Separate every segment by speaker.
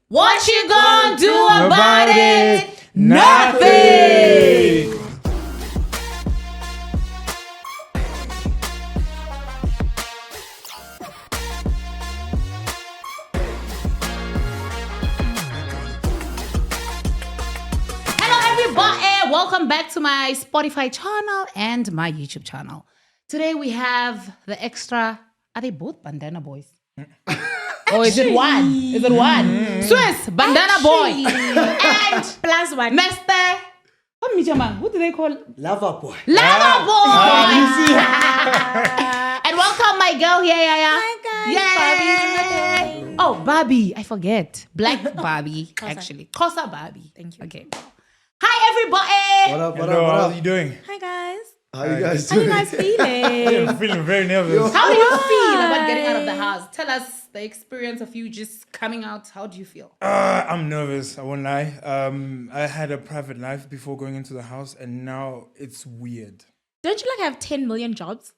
Speaker 1: What you gonna do about it?
Speaker 2: Nothing.
Speaker 1: Welcome back to my Spotify channel and my YouTube channel. Today we have the extra. Are they both bandana boys? Or is it one? Is it one? Swiss bandana boy and
Speaker 3: plus one.
Speaker 1: Mr. Who do they call?
Speaker 2: Lava boy.
Speaker 1: Lava boy.
Speaker 2: You see?
Speaker 1: And welcome my girl here.
Speaker 3: Hi guys.
Speaker 1: Yay. Oh, Barbie. I forget. Black Barbie actually. Kosa Barbie.
Speaker 3: Thank you.
Speaker 1: Okay. Hi everybody.
Speaker 2: What up? How are you doing?
Speaker 3: Hi guys.
Speaker 2: How you guys
Speaker 3: How you
Speaker 2: doing?
Speaker 3: guys feeling?
Speaker 2: I'm feeling very nervous.
Speaker 1: How do you feel about getting out of the house? Tell us the experience of you just coming out. How do you feel?
Speaker 2: I'm nervous. I won't lie. I had a private life before going into the house, and now it's weird.
Speaker 3: Don't you have 10 million jobs?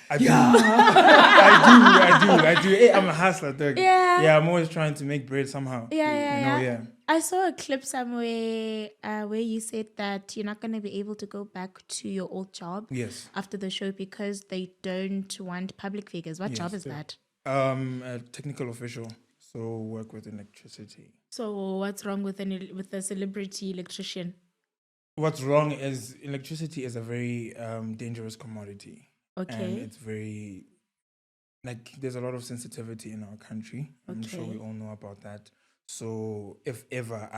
Speaker 2: I do. I do. Hey, I'm a hustler, dog.
Speaker 3: Yeah.
Speaker 2: I'm always trying to make bread somehow.
Speaker 3: Yeah. I saw a clip somewhere where you said that you're not going to be able to go back to your old job after the show because they don't want public figures. What job is that?
Speaker 2: A technical official. So work with electricity.
Speaker 3: So what's wrong with a celebrity electrician?
Speaker 2: What's wrong is electricity is a very dangerous commodity.
Speaker 3: Okay.
Speaker 2: And it's very, there's a lot of sensitivity in our country. I'm sure we all know about that. So if ever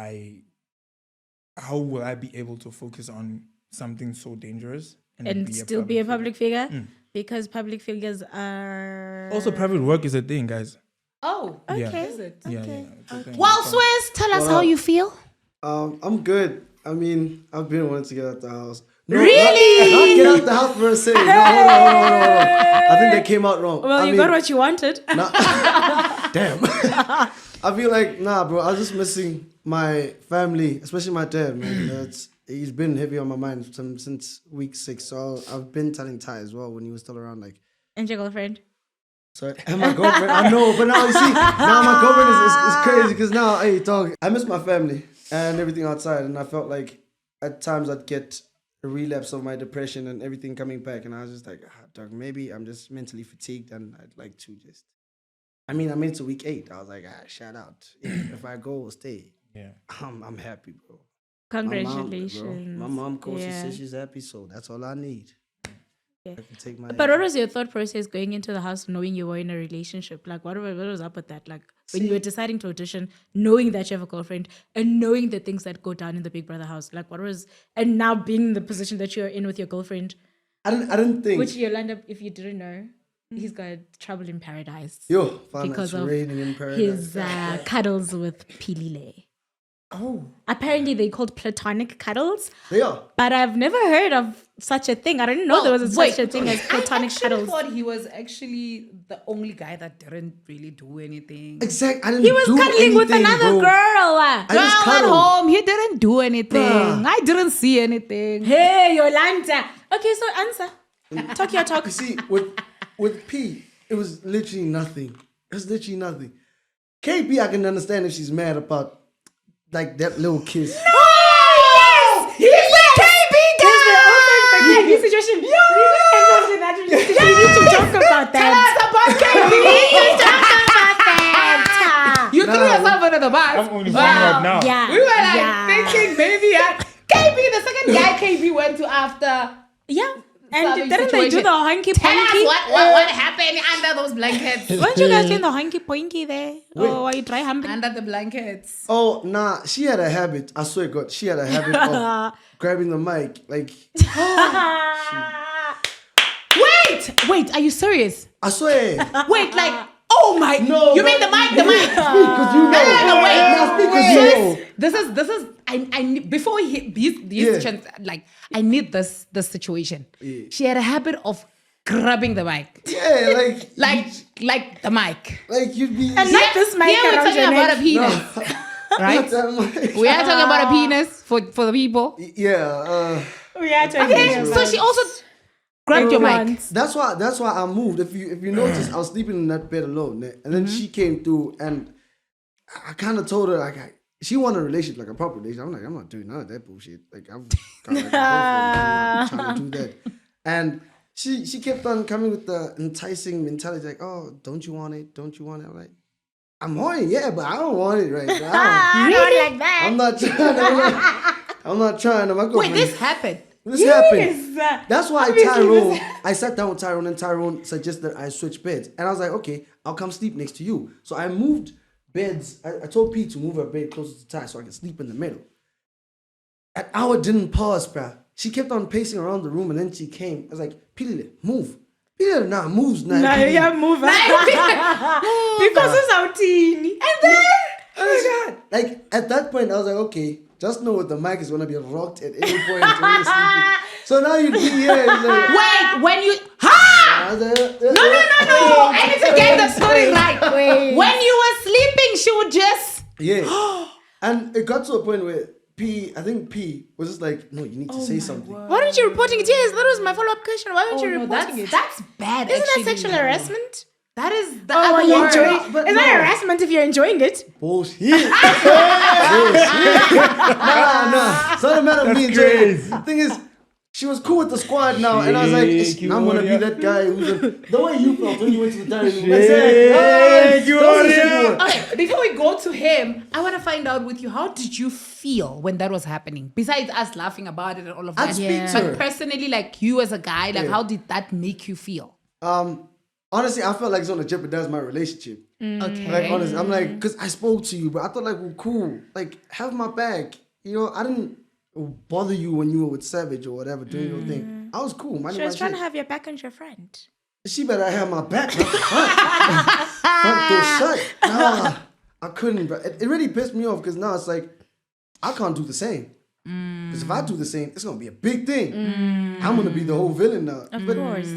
Speaker 2: how will I be able to focus on something so dangerous
Speaker 3: and still be a public figure? Because public figures are...
Speaker 2: Also, private work is a thing, guys.
Speaker 1: Oh,
Speaker 3: okay.
Speaker 2: Yeah.
Speaker 1: Is it?
Speaker 3: Okay.
Speaker 1: Well, Swiss, tell us how you feel.
Speaker 4: I'm good. I mean, I've been wanting to get out the house. No,
Speaker 1: Really?
Speaker 4: Not get out the house per se. No. I think they came out wrong.
Speaker 3: Well, you got what you wanted.
Speaker 4: Damn. I feel like, bro, I was just missing my family, especially my dad, man. He's been heavy on my mind since week 6. So I've been telling Ty as well when he was still around.
Speaker 3: And your girlfriend?
Speaker 4: Sorry, and my girlfriend. I know, but now you see, now my girlfriend is crazy because now, hey, dog, I miss my family and everything outside. And I felt like at times I'd get a relapse of my depression and everything coming back. And I was just like, dog, maybe I'm just mentally fatigued and I'd like to just... I mean, I made it to week 8. I was like, shout out. If I go or stay, I'm happy, bro.
Speaker 3: Congratulations.
Speaker 4: My mom calls, she says she's happy, so that's all I need.
Speaker 3: Yeah.
Speaker 4: I can take my
Speaker 3: But what was your thought process going into the house knowing you were in a relationship? What was up with that? When you were deciding to audition, knowing that you have a girlfriend and knowing the things that go down in the Big Brother house, and now being in the position that you're in with your girlfriend.
Speaker 4: I didn't think.
Speaker 3: Which Yolanda, if you didn't know, he's got trouble in paradise.
Speaker 4: Because
Speaker 3: of
Speaker 4: raining in paradise.
Speaker 3: His cuddles with Pilile. Oh. Apparently they called platonic cuddles.
Speaker 4: They are.
Speaker 3: But I've never heard of such a thing. I didn't know there was such a thing as platonic cuddles.
Speaker 1: I thought he was actually the only guy that didn't really do anything.
Speaker 4: Exactly.
Speaker 3: He was cuddling with another girl.
Speaker 1: Girl at home, he didn't do anything. I didn't see anything.
Speaker 3: Hey, Yolanda. Okay, so answer. Talk your talk.
Speaker 4: You see, with P, it was literally nothing. It was literally nothing. KB, I can understand if she's mad about that little kiss.
Speaker 1: No! Yes! He's with KB down!
Speaker 3: KayB's situation. We need to talk about that.
Speaker 1: Tell us about KB! You threw yourself under the bus.
Speaker 2: I'm only finding out now.
Speaker 3: Yeah.
Speaker 1: We were thinking maybe KB, the second guy KB went to after.
Speaker 3: Yeah. And didn't they do the honky
Speaker 1: Tell
Speaker 3: ponky?
Speaker 1: us what happened under those blankets.
Speaker 3: Weren't you guys doing the honky ponky there? Or were you dry humping?
Speaker 1: Under the blankets.
Speaker 4: Oh, nah. She had a habit. I swear to God. She had a habit of grabbing the mic.
Speaker 1: Wait, are you serious?
Speaker 4: I swear.
Speaker 1: Wait, oh my.
Speaker 4: No.
Speaker 1: You mean the mic? The mic.
Speaker 4: Because you know.
Speaker 1: No, wait.
Speaker 4: Nah, speak 'cause you know.
Speaker 1: This is. I need, before these chants, I need this situation.
Speaker 4: Yeah.
Speaker 1: She had a habit of grabbing the mic.
Speaker 4: Yeah,
Speaker 1: like the mic.
Speaker 4: you'd be.
Speaker 3: And not this mic
Speaker 1: Here we're
Speaker 3: around
Speaker 1: talking
Speaker 3: your
Speaker 1: about
Speaker 3: neck.
Speaker 1: a penis, right? We are talking about a penis for the people.
Speaker 4: Yeah.
Speaker 3: We are talking
Speaker 1: Okay,
Speaker 3: about
Speaker 1: so she also grabbed your mic.
Speaker 4: That's why I moved. If you notice, I was sleeping in that bed alone, and then she came through, and I kind of told her like she wanted a relationship, like a proper relationship. I'm like, I'm not doing none of that bullshit. Like I'm got like a girlfriend, I'm not trying to do that. And she kept on coming with the enticing mentality, like, oh, don't you want it? Don't you want it? I'm like, I'm horny, yeah, but I don't want it right now.
Speaker 3: I don't like that.
Speaker 4: I'm not trying. I'm not trying. My
Speaker 1: Wait,
Speaker 4: girlfriend-
Speaker 1: this happened.
Speaker 4: This happened. That's why Tyrone, I sat down with Tyrone and Tyrone suggested I switch beds. And I was like, okay, I'll come sleep next to you. So I moved beds. I told Pete to move her bed closer to Ty so I can sleep in the middle. An hour didn't pause, bruh. She kept on pacing around the room and then she came. I was like, Pete, move. Pete, nah, moves now.
Speaker 3: Nah,
Speaker 4: Pete.
Speaker 3: yeah, move. Because it's our teen. And then,
Speaker 4: Oh my God. Like, at that point, I was like, okay, just know the mic is going to be rocked at any point when you're sleeping. So now you'd be here. Like,
Speaker 1: Wait, when you ha! No. I need to get the story right.
Speaker 3: Wait.
Speaker 1: When you were sleeping, she would just
Speaker 4: Yeah. And it got to a point where I think P was just like, no, you need to say something.
Speaker 3: Why aren't you reporting it? Yes, that was my follow-up question. Why aren't you reporting it?
Speaker 1: that's bad.
Speaker 3: Isn't
Speaker 1: actually.
Speaker 3: that sexual harassment?
Speaker 1: That is the
Speaker 3: Oh,
Speaker 1: other
Speaker 3: you
Speaker 1: word.
Speaker 3: enjoy.
Speaker 4: but
Speaker 3: Is
Speaker 4: no.
Speaker 3: that harassment if you're enjoying it?
Speaker 4: Bullshit. Nah. It's not a matter of me enjoying it.
Speaker 2: crazy.
Speaker 4: The thing is, she was cool with the squad now, and I was like,
Speaker 2: Shit,
Speaker 4: I'm gonna be
Speaker 2: Yolanda.
Speaker 4: that guy who's the way you felt when you went to the dining room.
Speaker 2: Shit, Yolanda.
Speaker 1: Okay, before we go to him, I want to find out with you, how did you feel when that was happening? Besides us laughing about it and all of that.
Speaker 4: I'd speak
Speaker 3: Yeah.
Speaker 4: to
Speaker 1: But
Speaker 4: her.
Speaker 1: personally, like you as a guy, like
Speaker 4: Yeah.
Speaker 1: how did that make you feel?
Speaker 4: Honestly, I felt like it's gonna jeopardize my relationship.
Speaker 1: Okay.
Speaker 4: Like, honestly, I'm like, because I spoke to you, but I thought, like, we're cool. Like, have my back. You know, I didn't bother you when you were with Savage or whatever, doing your thing. I was cool.
Speaker 3: She
Speaker 4: minding
Speaker 3: was
Speaker 4: my
Speaker 3: trying
Speaker 4: shit.
Speaker 3: to have your back and your friend.
Speaker 4: She better have my back, not the front. Front door shut. Nah, I couldn't, bro. It really pissed me off because now it's like, I can't do the same. Because if I do the same, it's going to be a big thing. I'm going to be the whole villain now.
Speaker 3: Of
Speaker 4: But
Speaker 3: course.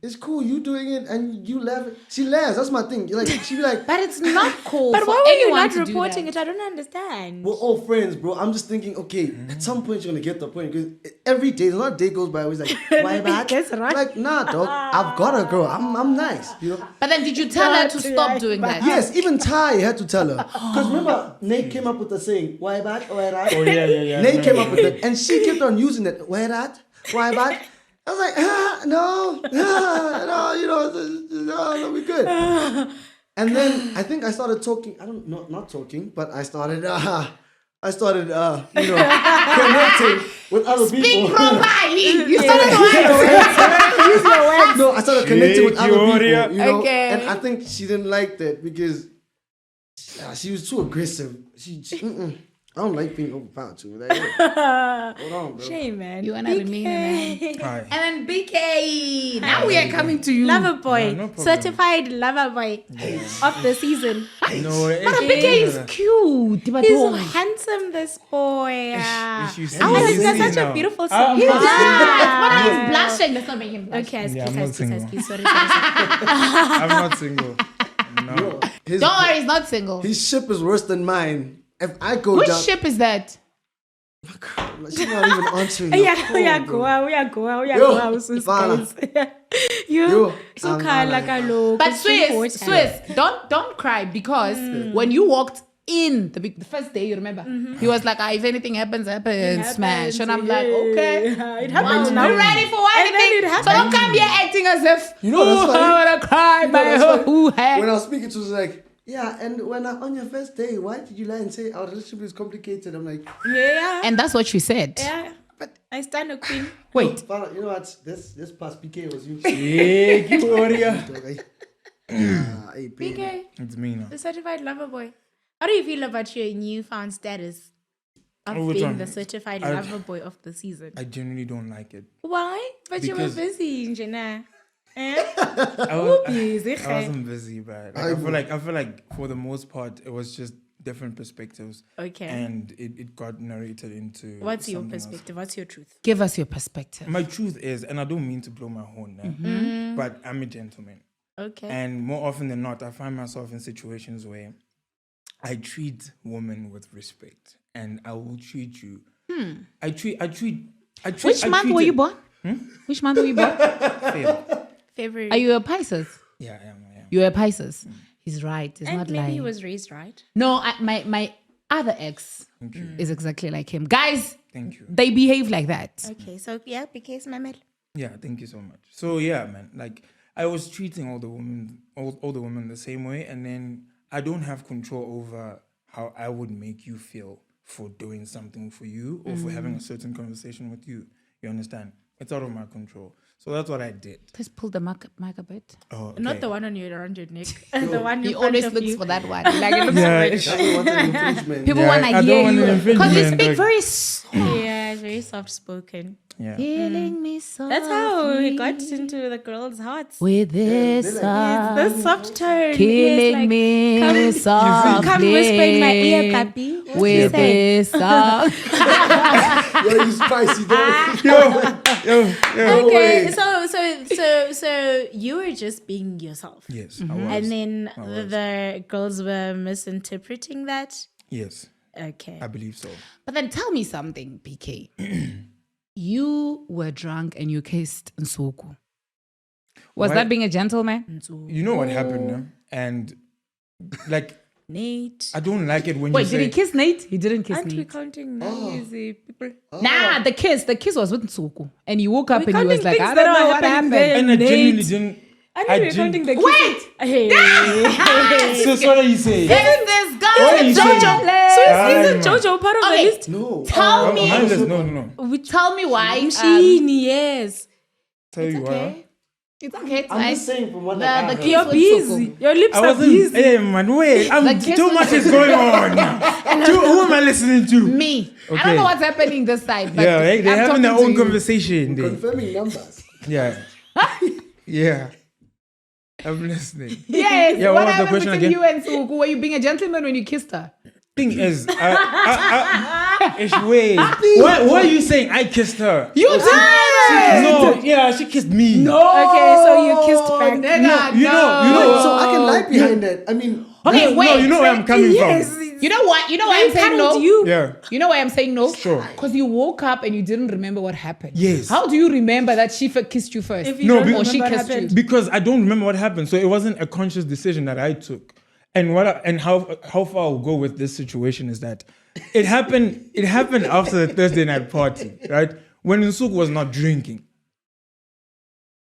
Speaker 4: it's cool, you doing it and you laugh. She laughs, that's my thing. You're like, she be like,
Speaker 1: But it's not cool.
Speaker 3: But
Speaker 1: for
Speaker 3: why were you
Speaker 1: anyone
Speaker 3: not
Speaker 1: to do
Speaker 3: reporting
Speaker 1: that.
Speaker 3: it? I don't understand.
Speaker 4: we're all friends, bro. I'm just thinking, okay, at some point you're going to get the point. Because every day, there's not a day goes by where he's like, why back?
Speaker 3: Guess right.
Speaker 4: Like, nah, dog. I've got a girl. I'm nice, you know?
Speaker 1: But then did you tell her to
Speaker 3: Not
Speaker 1: stop
Speaker 3: right
Speaker 1: doing
Speaker 3: back.
Speaker 1: that?
Speaker 4: Yes, even Ty had to tell her. Because remember, Nate came up with the saying, why back? Why back?
Speaker 2: Oh yeah.
Speaker 4: Nate came up with it. And she kept on using it. Why that? Why back? I was like, no, you know, no, we good. And then I think I started talking. I don't know, not talking, but I started, connecting with other
Speaker 1: Speak
Speaker 4: people.
Speaker 1: properly. You started
Speaker 3: Use your words.
Speaker 4: No, I started connecting with other people,
Speaker 2: Shit,
Speaker 4: you know.
Speaker 1: Okay.
Speaker 4: And I think she didn't like that because she was too aggressive. I don't like being overpowered too. Like, hold on, bro.
Speaker 3: Shame, man.
Speaker 1: You wanna remain a man.
Speaker 2: Hi.
Speaker 1: And then BK. Now we are coming to you.
Speaker 3: Lover boy.
Speaker 2: no problem.
Speaker 3: Certified lover boy of the season.
Speaker 2: No,
Speaker 1: But BK is cute. But
Speaker 3: He's
Speaker 1: oh.
Speaker 3: handsome, this boy.
Speaker 2: If you see-
Speaker 3: And
Speaker 2: you
Speaker 3: he's got
Speaker 2: see
Speaker 3: such
Speaker 2: now.
Speaker 3: a beautiful
Speaker 2: I'm
Speaker 3: smile.
Speaker 2: not
Speaker 1: But he's blushing. Let's not make him blush.
Speaker 3: Okay,
Speaker 2: Yeah, I'm not single.
Speaker 3: sorry.
Speaker 2: I'm not single. No.
Speaker 4: His,
Speaker 1: Don't worry, he's not single.
Speaker 4: his ship is worse than mine. If I go
Speaker 1: Which
Speaker 4: down,
Speaker 1: ship is that?
Speaker 4: she's not even answering. the
Speaker 3: Yeah,
Speaker 4: phone, bro.
Speaker 3: we are going.
Speaker 4: Yo,
Speaker 3: Sis,
Speaker 4: Fana.
Speaker 3: guys. You
Speaker 4: Yo,
Speaker 3: so
Speaker 4: I'm
Speaker 3: kind
Speaker 4: not
Speaker 3: like a low.
Speaker 1: But Swiss, don't cry because when you walked in the first day, you remember, he was like, if anything happens, smash. And I'm like, okay.
Speaker 3: It happens
Speaker 1: Wow,
Speaker 3: now.
Speaker 1: we're ready for
Speaker 3: And then
Speaker 1: anything.
Speaker 3: it
Speaker 1: So don't come here acting as if,
Speaker 4: You know that's funny?
Speaker 1: I want to cry.
Speaker 4: You know that's
Speaker 1: My
Speaker 4: funny?
Speaker 1: head.
Speaker 4: When I was speaking to her, she was like, yeah, and when on your first day, why did you lie and say our relationship is complicated? I'm like,
Speaker 3: Yeah.
Speaker 1: And that's what she said.
Speaker 3: Yeah. But I stand a queen.
Speaker 1: Wait.
Speaker 4: Fana, you know what? This past PK was you.
Speaker 2: Hey, Gloria.
Speaker 4: Hey, baby.
Speaker 3: BK,
Speaker 2: It's me now.
Speaker 3: the certified lover boy. How do you feel about your newfound status of
Speaker 2: Oh, which
Speaker 3: being
Speaker 2: one?
Speaker 3: the certified
Speaker 2: I-
Speaker 3: lover boy of the season?
Speaker 2: I genuinely don't like it.
Speaker 3: Why? But you were
Speaker 2: Because-
Speaker 3: busy, Jana. Eh?
Speaker 2: I
Speaker 3: busy,
Speaker 2: I wasn't busy, but I feel like for the most part it was just different perspectives.
Speaker 3: Okay.
Speaker 2: And it got narrated into.
Speaker 3: What's your
Speaker 2: something else.
Speaker 3: perspective? What's your truth?
Speaker 1: Give us your perspective.
Speaker 2: My truth is, and I don't mean to blow my horn now, but I'm a gentleman.
Speaker 3: Okay.
Speaker 2: And more often than not, I find myself in situations where I treat women with respect, and I will treat you. I treat.
Speaker 1: Which month were you born? Which month were you born?
Speaker 2: Feb.
Speaker 3: February.
Speaker 1: Are you a Pisces?
Speaker 2: Yeah, I am.
Speaker 1: You're a Pisces. He's right. He's
Speaker 3: And
Speaker 1: not
Speaker 3: maybe
Speaker 1: lying.
Speaker 3: he was raised right.
Speaker 1: No, my other ex is exactly like him. Guys,
Speaker 2: Thank you.
Speaker 1: they behave like that.
Speaker 3: Okay, so yeah, Beekay's my man.
Speaker 2: Yeah, thank you so much. So yeah, man, like I was treating all the women the same way, and then I don't have control over how I would make you feel for doing something for you or for having a certain conversation with you. You understand? It's out of my control. So that's what I did.
Speaker 1: Please pull the mic a bit.
Speaker 2: Oh, okay.
Speaker 3: Not the one around your neck. The one
Speaker 1: He
Speaker 3: in front
Speaker 1: always
Speaker 3: of
Speaker 1: looks
Speaker 3: you.
Speaker 1: for that one. Like it looks
Speaker 2: Yeah,
Speaker 1: rich.
Speaker 4: Doesn't want an infringement.
Speaker 1: People
Speaker 2: Yeah,
Speaker 1: want
Speaker 2: I
Speaker 1: to
Speaker 2: don't
Speaker 1: hear
Speaker 2: want an
Speaker 1: you because you
Speaker 2: infringement,
Speaker 1: speak
Speaker 2: like-
Speaker 1: very
Speaker 3: Yeah, very soft spoken.
Speaker 2: Yeah.
Speaker 1: Feeling me so.
Speaker 3: That's how he got into the girls' hearts.
Speaker 1: with this
Speaker 3: The soft tone.
Speaker 1: killing
Speaker 3: Yes, like,
Speaker 1: me
Speaker 3: come
Speaker 1: softly.
Speaker 3: Come whisper in my ear, papi. What
Speaker 1: with
Speaker 3: you say?
Speaker 1: this song.
Speaker 4: Yo, you spicy, dog.
Speaker 2: Yo.
Speaker 3: Okay,
Speaker 4: way.
Speaker 3: so you were just being yourself.
Speaker 2: Yes, I was.
Speaker 3: And then
Speaker 2: I was.
Speaker 3: the girls were misinterpreting that.
Speaker 2: Yes,
Speaker 3: Okay.
Speaker 2: I believe so.
Speaker 1: But then tell me something, PK. You were drunk and you kissed Nsuku. Was
Speaker 2: Why-
Speaker 1: that being a gentleman?
Speaker 2: You know what happened, no? And like
Speaker 3: Nate.
Speaker 2: I don't like it when
Speaker 1: Wait,
Speaker 2: you say
Speaker 1: did he kiss Nate? He didn't kiss
Speaker 3: Aren't we
Speaker 1: Nate.
Speaker 3: counting now? Easy people.
Speaker 1: Nah, the kiss was with Nsuku. And you woke up
Speaker 3: We're
Speaker 1: and you was
Speaker 3: counting
Speaker 1: like,
Speaker 3: things
Speaker 1: I
Speaker 3: that
Speaker 1: don't know
Speaker 3: are
Speaker 1: what
Speaker 3: happening
Speaker 1: happened.
Speaker 3: there.
Speaker 2: and I genuinely
Speaker 3: Nate.
Speaker 2: didn't.
Speaker 3: I
Speaker 2: I
Speaker 3: know you're counting the
Speaker 1: Wait!
Speaker 3: Hey.
Speaker 2: So what are you saying?
Speaker 1: Is this guy
Speaker 2: What are you saying?
Speaker 3: Isn't Jojo part of
Speaker 1: Okay.
Speaker 3: the list?
Speaker 4: No.
Speaker 1: Tell
Speaker 2: I'm
Speaker 1: me,
Speaker 2: mindless. No.
Speaker 1: tell me why.
Speaker 3: Machine, yes.
Speaker 2: Tell you why.
Speaker 1: Okay. It's okay. It's
Speaker 4: I'm
Speaker 1: fine.
Speaker 4: just saying from what
Speaker 1: The-
Speaker 4: I
Speaker 1: the
Speaker 4: heard.
Speaker 1: kiss
Speaker 3: You're
Speaker 1: with
Speaker 3: busy.
Speaker 1: Nsuku.
Speaker 3: Your lips
Speaker 2: I
Speaker 3: are
Speaker 2: wasn't.
Speaker 3: busy.
Speaker 2: Hey man, wait.
Speaker 1: The kiss
Speaker 2: Too
Speaker 1: was-
Speaker 2: much is going on. Who am I listening to?
Speaker 1: Me. I don't
Speaker 2: Okay.
Speaker 1: know what's happening this side. But
Speaker 2: Yeah, hey, they're
Speaker 1: I'm
Speaker 2: having their
Speaker 1: talking
Speaker 2: own
Speaker 1: to you.
Speaker 2: conversation. There.
Speaker 4: Confirming numbers.
Speaker 2: Yeah. Yeah. I'm listening.
Speaker 1: Yes.
Speaker 2: Yeah,
Speaker 1: what
Speaker 2: what was the
Speaker 1: happened
Speaker 2: question
Speaker 1: between
Speaker 2: again?
Speaker 1: you and Suku? Were you being a gentleman when you kissed her?
Speaker 2: Thing is, wait. Why are you saying I kissed her?
Speaker 1: You did.
Speaker 2: No, yeah, she kissed me.
Speaker 1: No.
Speaker 3: Okay, so you kissed back.
Speaker 1: Nigga,
Speaker 2: you know-
Speaker 4: So I can lie behind that. I mean,
Speaker 1: Okay,
Speaker 2: No,
Speaker 1: wait.
Speaker 2: you know where I'm coming from.
Speaker 1: You know what? You know why I'm saying no?
Speaker 3: You.
Speaker 2: Yeah.
Speaker 1: You know why I'm saying no?
Speaker 2: Sure.
Speaker 1: Because you woke up and you didn't remember what happened.
Speaker 2: Yes.
Speaker 1: How do you remember that she kissed you first?
Speaker 3: If you
Speaker 2: No,
Speaker 3: don't
Speaker 2: because-
Speaker 1: or she
Speaker 3: remember what
Speaker 1: kissed you?
Speaker 3: happened.
Speaker 2: Because I don't remember what happened, so it wasn't a conscious decision that I took. And how far I'll go with this situation is that it happened after the Thursday night party, right? When Nsuku was not drinking.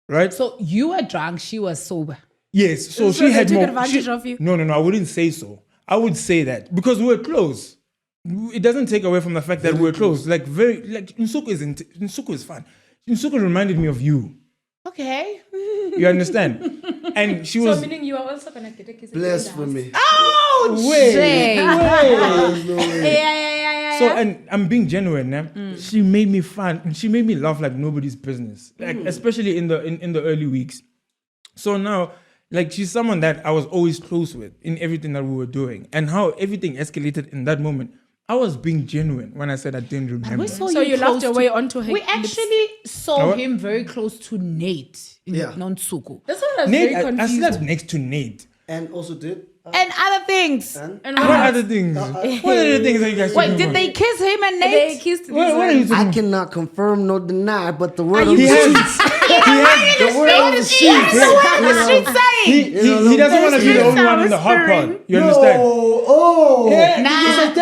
Speaker 2: Right?
Speaker 1: So you were drunk, she was sober.
Speaker 2: Yes. So
Speaker 3: So
Speaker 2: she
Speaker 3: they
Speaker 2: had
Speaker 3: took
Speaker 2: more
Speaker 3: advantage of you?
Speaker 2: No, I wouldn't say so. I would say that because we were close. It doesn't take away from the fact that we were close. Like Nsuku is fun. Nsuku reminded me of you.
Speaker 1: Okay.
Speaker 2: You understand? And she was
Speaker 3: So meaning you are also gonna get a kiss.
Speaker 4: blasphemy.
Speaker 1: Oh,
Speaker 2: Wait.
Speaker 1: Jay.
Speaker 3: Yeah.
Speaker 2: So, and I'm being genuine, nah? She made me fun. And she made me laugh like nobody's business, like especially in the early weeks. So now, like she's someone that I was always close with in everything that we were doing, and how everything escalated in that moment. I was being genuine when I said I didn't remember.
Speaker 1: We saw
Speaker 3: So you
Speaker 1: close
Speaker 3: laughed your
Speaker 1: to-
Speaker 3: way onto her
Speaker 1: We
Speaker 3: lips.
Speaker 1: actually saw
Speaker 2: What?
Speaker 1: him very close to Nate in
Speaker 4: Yeah.
Speaker 1: Nonsuku.
Speaker 3: That's what I was
Speaker 2: Nate,
Speaker 3: very
Speaker 2: I
Speaker 3: confused.
Speaker 2: slept next to Nate.
Speaker 4: And also did.
Speaker 1: And other things.
Speaker 3: And
Speaker 2: What other things? What other things are you guys
Speaker 1: Wait,
Speaker 2: talking
Speaker 1: did
Speaker 2: about?
Speaker 1: they kiss him and
Speaker 3: they
Speaker 1: Nate?
Speaker 3: kissed
Speaker 2: What are you
Speaker 4: I
Speaker 2: talking
Speaker 4: cannot confirm nor deny, but the word
Speaker 3: Are
Speaker 4: of
Speaker 3: you
Speaker 4: the
Speaker 2: He
Speaker 4: streets.
Speaker 2: has,
Speaker 4: The word of the streets.
Speaker 2: he doesn't want to be the only one in the hot pot. You understand?
Speaker 4: Oh.
Speaker 1: Nah,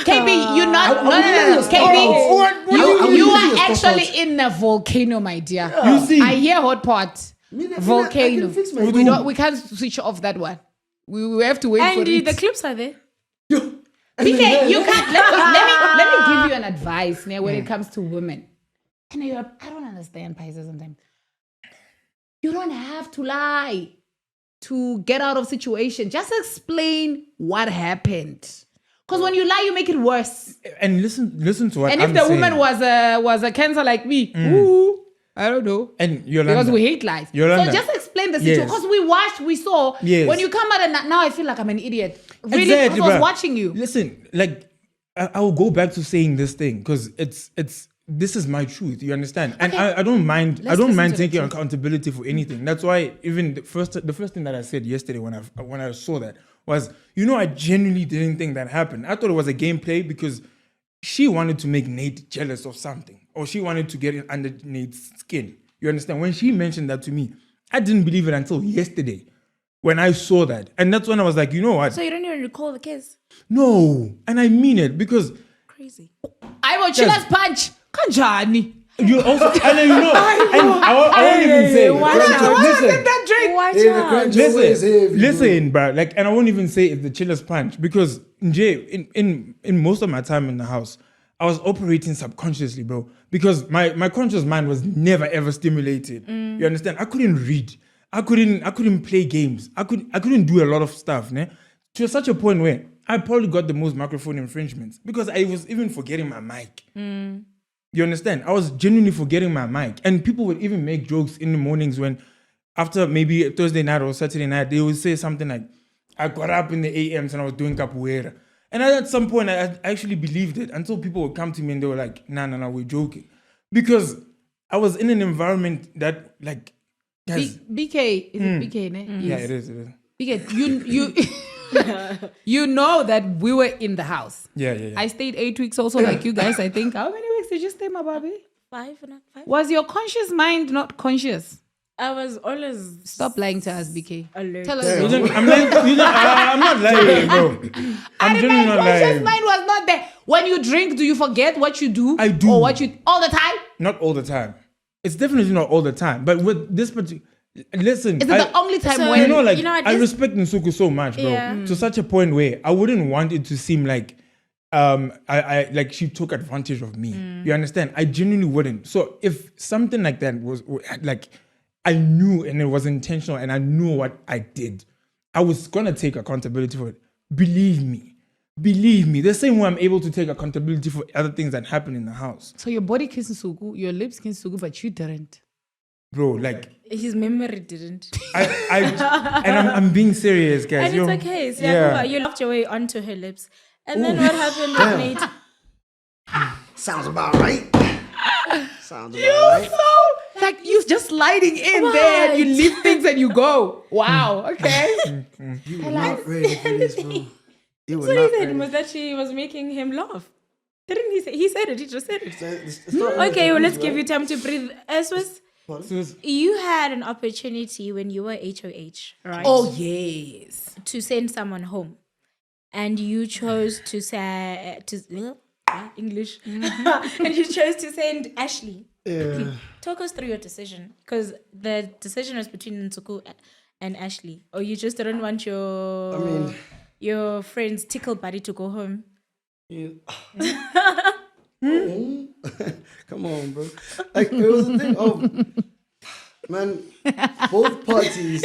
Speaker 1: KB, you're not. No. KB, you are actually in a volcano, my dear.
Speaker 2: You see?
Speaker 1: I hear hot pot.
Speaker 4: I
Speaker 1: Volcano.
Speaker 4: can fix my
Speaker 1: We can't switch off that one. We have to wait for
Speaker 3: And
Speaker 1: it.
Speaker 3: the clips are there.
Speaker 1: PK, you can't. Let me give you an advice now when it comes to women. And I don't understand Pisces sometimes. You don't have to lie to get out of situation. Just explain what happened. Because when you lie, you make it worse.
Speaker 2: And listen to what
Speaker 1: And
Speaker 2: I'm
Speaker 1: if the
Speaker 2: saying.
Speaker 1: woman was a cancer like me, ooh, I don't know.
Speaker 2: And Yolanda.
Speaker 1: Because we hate lies.
Speaker 2: Yolanda.
Speaker 1: So just explain the situation.
Speaker 2: Yes.
Speaker 1: Because we watched, we saw.
Speaker 2: Yes.
Speaker 1: When you come out and now I feel like I'm an idiot. Really,
Speaker 2: Exactly,
Speaker 1: because I was
Speaker 2: bruh.
Speaker 1: watching you.
Speaker 2: Listen, like I will go back to saying this thing because it's this is my truth. You understand? And
Speaker 1: Okay.
Speaker 2: I don't mind. I
Speaker 1: Let's
Speaker 2: don't
Speaker 1: listen
Speaker 2: mind
Speaker 1: to the
Speaker 2: taking
Speaker 1: truth.
Speaker 2: accountability for anything. That's why even the first thing that I said yesterday when I saw that was, I genuinely didn't think that happened. I thought it was a gameplay because she wanted to make Nate jealous of something, or she wanted to get in under Nate's skin. You understand? When she mentioned that to me, I didn't believe it until yesterday. when I saw that. And that's when I was like, you know what?
Speaker 3: So you don't even recall the kiss?
Speaker 2: No. And I mean it because
Speaker 3: Crazy.
Speaker 1: I will chill as punch. Kanjani.
Speaker 2: you also, and then, you know, and I won't even say, listen,
Speaker 1: That drink.
Speaker 3: Watch
Speaker 4: Hey, the
Speaker 3: out.
Speaker 4: crunch always heavy, bro.
Speaker 2: listen, bro. Like, and I won't even say it's the chiller's punch because in most of my time in the house, I was operating subconsciously, bro. Because my conscious mind was never ever stimulated. You understand? I couldn't read. I couldn't play games. I couldn't do a lot of stuff, ne? To such a point where I probably got the most microphone infringements because I was even forgetting my mic. You understand? I was genuinely forgetting my mic. And people would even make jokes in the mornings when, after maybe a Thursday night or Saturday night, they would say something like, I got up in the AMs and I was doing capoeira. And at some point, I actually believed it until people would come to me and they were like, nah, we're joking. Because I was in an environment that, like, has...
Speaker 1: BK, is it BK? Ne?
Speaker 2: Yeah, it is.
Speaker 1: BK, you know that we were in the house.
Speaker 2: Yeah.
Speaker 1: I stayed 8 weeks also like you guys, I think. How many weeks did you stay, my baby?
Speaker 3: 5.
Speaker 1: Was your conscious mind not conscious?
Speaker 3: I was always
Speaker 1: Stop lying to us, BK.
Speaker 3: alert.
Speaker 1: Tell us.
Speaker 2: I'm not lying, bro. I'm genuinely not
Speaker 1: conscious
Speaker 2: lying.
Speaker 1: mind was not there. When you drink, do you forget what you do?
Speaker 2: I do.
Speaker 1: Or what you all the time?
Speaker 2: Not all the time. It's definitely not all the time. But with this particular... Listen,
Speaker 1: Is it the only time
Speaker 3: So-
Speaker 1: when
Speaker 2: you know, like,
Speaker 3: You know,
Speaker 2: I respect Nsuku so much, bro.
Speaker 3: Yeah.
Speaker 2: To such a point where I wouldn't want it to seem like I like she took advantage of me. You understand? I genuinely wouldn't. So if something like that was like I knew and it was intentional and I knew what I did, I was gonna take accountability for it. Believe me. The same way I'm able to take accountability for other things that happen in the house.
Speaker 1: So your body kissed Sugu, your lips kissed Sugu, but you didn't.
Speaker 2: Bro, like
Speaker 3: His memory didn't.
Speaker 2: I'm being serious, guys.
Speaker 3: And it's okay. So
Speaker 2: yeah.
Speaker 3: you laughed your way onto her lips. And then what happened with Nate?
Speaker 4: Sounds about right. Sounds about right.
Speaker 1: Like you just sliding in there, you leave things and you go. Wow, okay.
Speaker 4: You were not ready for this, bro. You were
Speaker 3: So
Speaker 4: not
Speaker 3: he said
Speaker 4: ready.
Speaker 3: was that she was making him laugh. Didn't he say? He said it. He just said it.
Speaker 4: It's not
Speaker 3: Okay, well, let's
Speaker 4: right?
Speaker 3: give you time to breathe. Eswes, you had an opportunity when you were HOH, right?
Speaker 1: Oh yes.
Speaker 3: To send someone home, and you chose to say English, and you chose to send Ashley.
Speaker 4: Yeah.
Speaker 3: Talk us through your decision, because the decision was between Nsuku and Ashley. Or you just didn't want your friend's tickle buddy to go home.
Speaker 4: Yeah. Come on, bro. Like it was a thing of, man, both parties.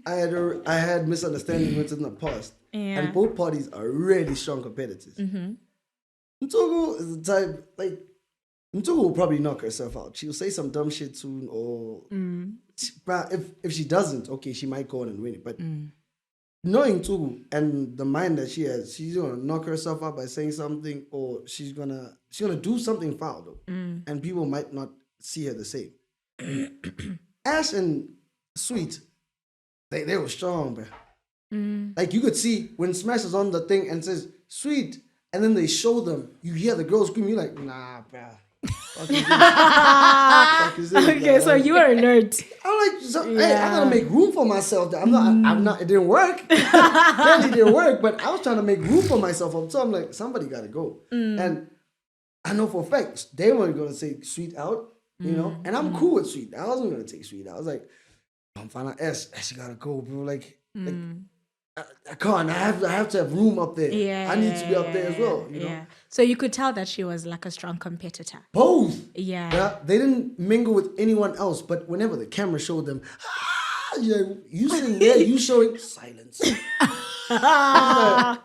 Speaker 4: I had misunderstandings within the past,
Speaker 3: Yeah.
Speaker 4: and both parties are really strong competitors. Ntogo is the type like Ntogo will probably knock herself out. She'll say some dumb shit soon, or if she doesn't, okay, she might go on and win it. But knowing Ntogo and the mind that she has, she's gonna knock herself out by saying something, or she's gonna do something foul though, and people might not see her the same. Ash and Sweet, they were strong, bro. Like you could see when Smash is on the thing and says Sweet, and then they show them, you hear the girl scream, you're like, nah, bro.
Speaker 3: Okay, so you are alert.
Speaker 4: I'm like, hey, I gotta make room for myself. I'm not. It didn't work. Apparently, it didn't work. But I was trying to make room for myself. So I'm like, somebody gotta go. And I know for a fact they weren't gonna take Sweet out, you know. And I'm cool with Sweet. I wasn't gonna take Sweet out. I was like, I'm fine. Ash gotta go, bro. Like I can't. I have to have room up there.
Speaker 3: Yeah,
Speaker 4: I need to be up there as well. You know.
Speaker 3: So you could tell that she was like a strong competitor.
Speaker 4: Both.
Speaker 3: Yeah.
Speaker 4: They didn't mingle with anyone else, but whenever the camera showed them, you sitting there, you showing silence. Oh,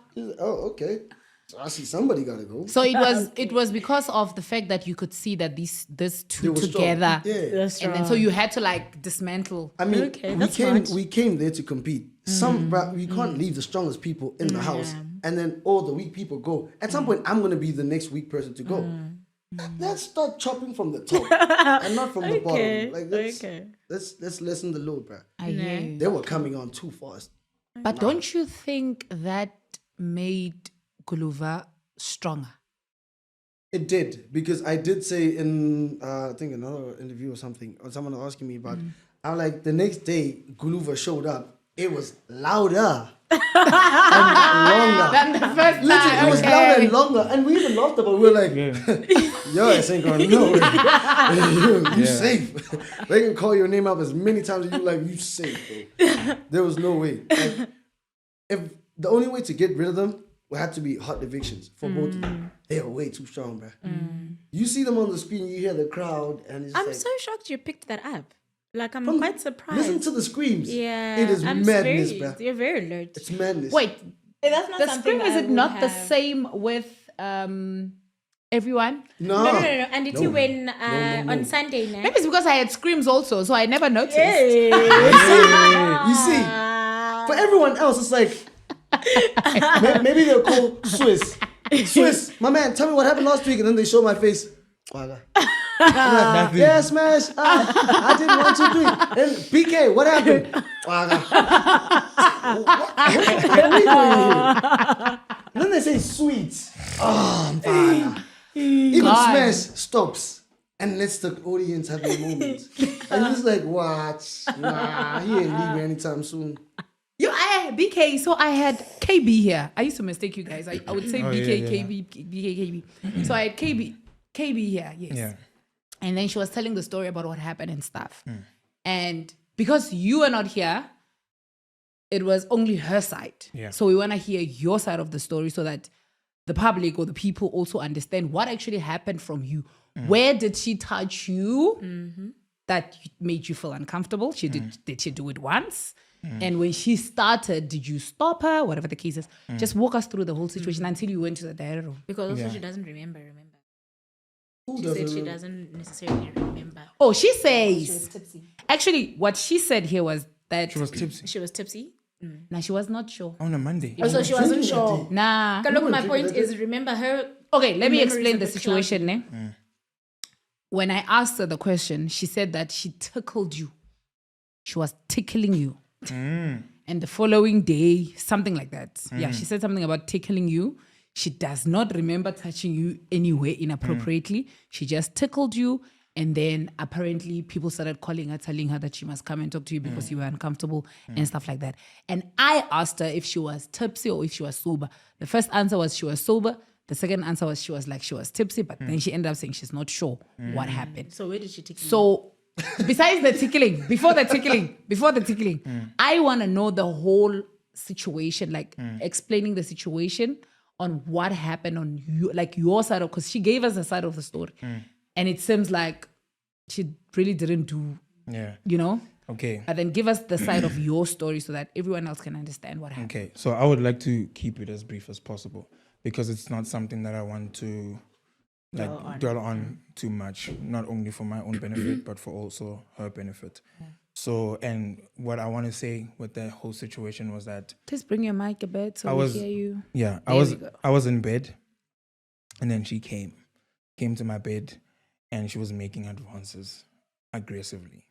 Speaker 4: okay. So I see somebody gotta go.
Speaker 1: So it was because of the fact that you could see that these two
Speaker 4: were strong.
Speaker 1: together.
Speaker 4: Yeah.
Speaker 1: And then so you had to like dismantle.
Speaker 4: I mean,
Speaker 3: Okay, that's smart.
Speaker 4: we came there to compete. We can't leave the strongest people in the house, and then all the weak people go. At some point, I'm gonna be the next weak person to go. Let's start chopping from the top and not from the bottom. Like let's lessen the load, bro.
Speaker 1: I hear you.
Speaker 4: They were coming on too fast.
Speaker 1: But don't you think that made Guluva stronger?
Speaker 4: It did, because I did say in I think another interview or something, or someone asking me about. I'm like, the next day Guluva showed up it was louder and longer.
Speaker 1: Then the first
Speaker 4: Literally,
Speaker 1: time.
Speaker 4: it was
Speaker 1: okay.
Speaker 4: louder and longer, and we even laughed about it. We were like, "Yo, ass ain't going nowhere. You safe." They can call your name out as many times as you like. You safe, bro. There was no way. Like, if the only way to get rid of them would have to be hot evictions for both of them. They are way too strong, bro. You see them on the screen, you hear the crowd, and it's
Speaker 3: I'm
Speaker 4: like,
Speaker 3: so shocked you picked that up. Like, I'm quite surprised.
Speaker 4: listen to the screams.
Speaker 3: Yeah.
Speaker 4: It is
Speaker 3: I'm
Speaker 4: madness,
Speaker 3: very,
Speaker 4: bro.
Speaker 3: You're very alert.
Speaker 4: It's madness.
Speaker 1: Wait,
Speaker 3: That's not
Speaker 1: the
Speaker 3: something
Speaker 1: scream, is
Speaker 3: I
Speaker 1: it
Speaker 3: would
Speaker 1: not the
Speaker 3: have.
Speaker 1: same with everyone?
Speaker 4: No.
Speaker 3: No. And it's when on Sunday night.
Speaker 1: Maybe it's because I had screams also, so I never noticed.
Speaker 4: You see, for everyone else, it's like, maybe they'll call Swiss. Swiss, my man, tell me what happened last week, and then they show my face. Waga. I'm like, yeah, smash. I didn't want to do it. And Beekay, what happened? Waga. What are we doing here? And then they say sweet. Oh, I'm fine. Even
Speaker 1: God.
Speaker 4: Smash stops and lets the audience have their moment. And it's like, what? Nah, he ain't leaving anytime soon.
Speaker 1: BK, so I had KB here. I used to mistake you guys. I would say BK,
Speaker 2: yeah.
Speaker 1: KB, BK, KB. So I had KB here, yes.
Speaker 2: Yeah.
Speaker 1: And then she was telling the story about what happened and stuff. And because you were not here, it was only her side.
Speaker 2: Yeah.
Speaker 1: So we want to hear your side of the story so that the public or the people also understand what actually happened from you. Where did she touch you that made you feel uncomfortable? Did she do it once? And when she started, did you stop her? Whatever the case is. Just walk us through the whole situation until you went to the diary room.
Speaker 3: Because also she doesn't remember.
Speaker 4: Who
Speaker 3: She
Speaker 4: doesn't
Speaker 3: said she
Speaker 4: remember?
Speaker 3: doesn't necessarily remember.
Speaker 1: Oh, she says. Actually, what she said here was that
Speaker 2: She was tipsy
Speaker 3: She was tipsy.
Speaker 1: nah, she was not sure.
Speaker 2: on a Monday.
Speaker 3: Also, she wasn't sure.
Speaker 1: Nah.
Speaker 3: Look, my point is, remember her.
Speaker 1: Okay, let me
Speaker 3: memories
Speaker 1: explain
Speaker 3: a
Speaker 1: the
Speaker 3: bit
Speaker 1: situation. When I asked her the question, she said that she tickled you. She was tickling you. And the following day, something like that. Yeah, she said something about tickling you. She does not remember touching you anywhere inappropriately. She just tickled you. And then apparently people started calling her, telling her that she must come and talk to you because you were uncomfortable and stuff like that. And I asked her if she was tipsy or if she was sober. The first answer was she was sober. The second answer was she was tipsy, but then she ended up saying she's not sure what happened.
Speaker 3: So where did she tickle?
Speaker 1: So besides the tickling, before the tickling, I want to know the whole situation, like explaining the situation on what happened on you, like your side of, because she gave us a side of the story. And it seems like she really didn't do, you know?
Speaker 2: Okay.
Speaker 1: And then give us the side of your story so that everyone else can understand what happened.
Speaker 2: Okay. So I would like to keep it as brief as possible because it's not something that I want to dwell on too much, not only for my own benefit, but for also her benefit. So, and what I want to say with the whole situation was that
Speaker 1: Just bring your mic a bit so we hear you.
Speaker 2: Yeah,
Speaker 1: There we go.
Speaker 2: I was in bed, and then she came to my bed, and she was making advances aggressively,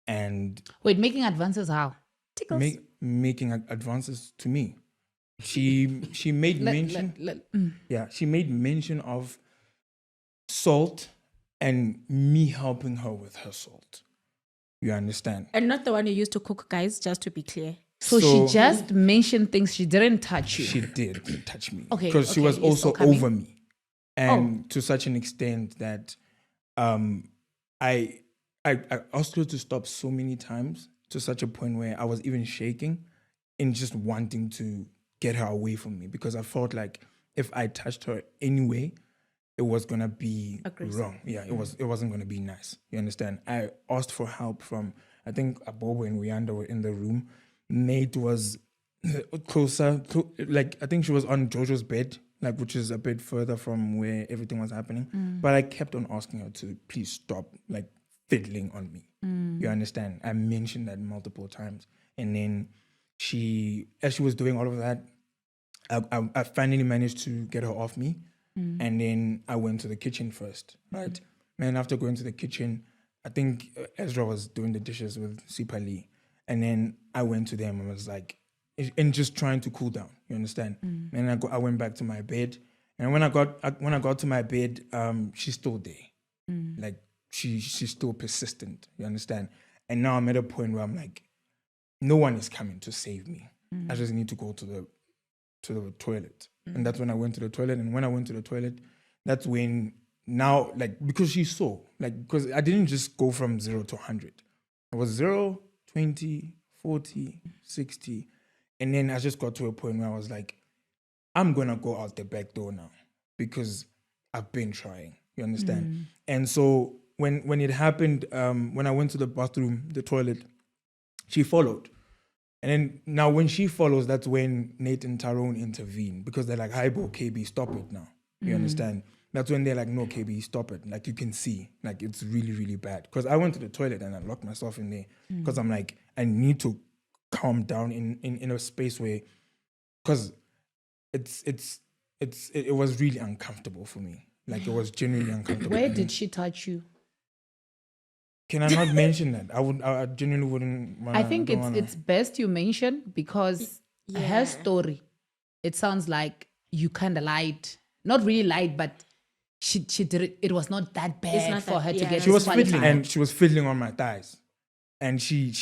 Speaker 2: and
Speaker 1: Wait, making advances how?
Speaker 3: tickles.
Speaker 2: making advances to me. She made mention. She made mention of salt and me helping her with her salt. You understand?
Speaker 3: And not the one you used to cook, guys, just to be clear.
Speaker 1: So she just mentioned things, she didn't touch you.
Speaker 2: She did touch me.
Speaker 1: Okay,
Speaker 2: because she
Speaker 1: okay,
Speaker 2: was
Speaker 1: yes,
Speaker 2: also
Speaker 1: coming.
Speaker 2: over me, and to such an extent that I asked her to stop so many times, to such a point where I was even shaking in just wanting to get her away from me, because I felt like if I touched her anyway, it was gonna be wrong. Yeah, it wasn't gonna be nice. You understand? I asked for help from, I think Abobo and Yolanda were in the room. Nate was closer, like I think she was on Jojo's bed, like which is a bit further from where everything was happening. But I kept on asking her to please stop, like fiddling on me. You understand? I mentioned that multiple times, and then as she was doing all of that, I finally managed to get her off me. And then I went to the kitchen first, right? Man, after going to the kitchen, I think Ezra was doing the dishes with Sipali. And then I went to them and was like, and just trying to cool down, you understand? And I went back to my bed. And when I got to my bed, she's still there. Like she's still persistent, you understand? And now I'm at a point where I'm like, no one is coming to save me. I just need to go to the toilet. And that's when I went to the toilet. And when I went to the toilet, that's when now, like, because she saw, like, because I didn't just go from 0 to 100. It was 0, 20, 40, 60. And then I just got to a point where I was like, I'm going to go out the back door now because I've been trying. You understand? And so when it happened, when I went to the bathroom, the toilet, she followed. And then now when she follows, that's when Nate and Tyrone intervene because they're like, hi, bro, KB, stop it now. You understand? That's when they're like, no, KB, stop it. Like, you can see, like, it's really, really bad. Because I went to the toilet and I locked myself in there because I'm like, I need to calm down in a space where, because it was really uncomfortable for me. Like, it was genuinely uncomfortable.
Speaker 1: Where did she touch you?
Speaker 2: Can I not mention that? I genuinely wouldn't.
Speaker 1: I think it's best you mention because her story, it sounds like you kind of lied. Not really lied, but she did it. It was not that bad for her to get.
Speaker 2: She was fiddling, and she was fiddling on my thighs, and she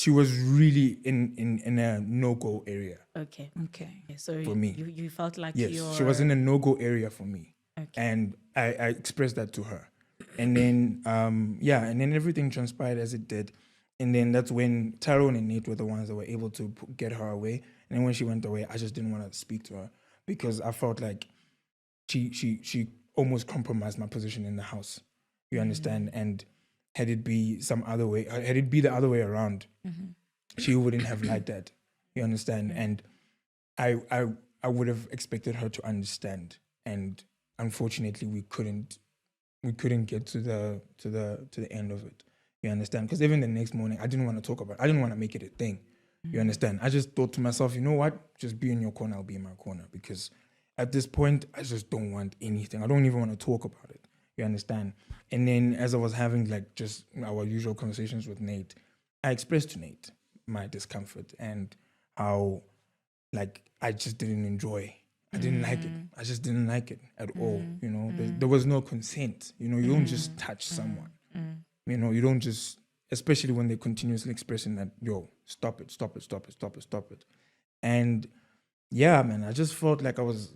Speaker 2: was really in a no-go area.
Speaker 3: Okay. So
Speaker 2: for me,
Speaker 3: you felt like
Speaker 2: yes, she was in a no-go area for me, and I expressed that to her. And then, and then everything transpired as it did. And then that's when Tyrone and Nate were the ones that were able to get her away. And then when she went away, I just didn't want to speak to her because I felt like she almost compromised my position in the house. You understand? And had it be the other way around, she wouldn't have liked that. You understand? And I would have expected her to understand. And unfortunately, we couldn't get to the end of it. You understand? Because even the next morning, I didn't want to talk about it. I didn't want to make it a thing. You understand? I just thought to myself, you know what? Just be in your corner, I'll be in my corner. Because at this point, I just don't want anything. I don't even want to talk about it. You understand? And then as I was having like just our usual conversations with Nate, I expressed to Nate my discomfort and how like I just didn't enjoy. I didn't like it. I just didn't like it at all. You know, there was no consent. You know, you don't just touch someone. You know, you don't just, especially when they're continuously expressing that, yo, stop it. And yeah, man, I just felt like I was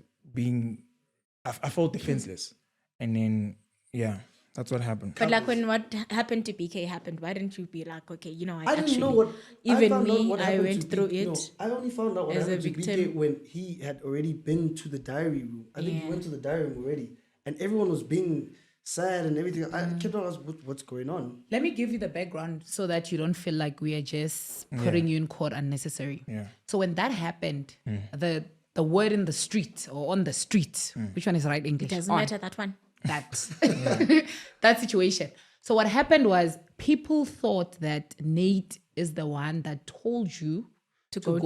Speaker 2: I felt defenseless. And then, yeah, that's what happened.
Speaker 3: But like when what happened to Beekay happened, why didn't you be like, okay, you know,
Speaker 4: I didn't know what.
Speaker 3: I went through it.
Speaker 4: No, I only found out what
Speaker 3: as a
Speaker 4: happened to
Speaker 3: victim.
Speaker 4: Beekay when he had already been to the diary room. I think he went to the diary room already, and everyone was being sad and everything. I kept on asking, what's going on?
Speaker 1: Let me give you the background so that you don't feel like we are just putting you in court unnecessary. Yeah. So when that happened, the word in the street or on the street, which one is right English?
Speaker 3: Doesn't matter, that one.
Speaker 1: That situation. So what happened was people thought that Nate is the one that told you to go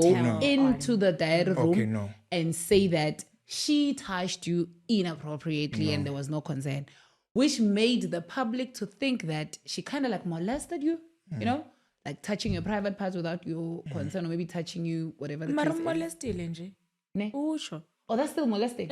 Speaker 1: into the diary room and say that she touched you inappropriately and there was no consent, which made the public to think that she kind of like molested you, you know, like touching your private parts without your consent or maybe touching you, whatever the case is.
Speaker 3: Oh, sure.
Speaker 1: Oh, that's still molesting.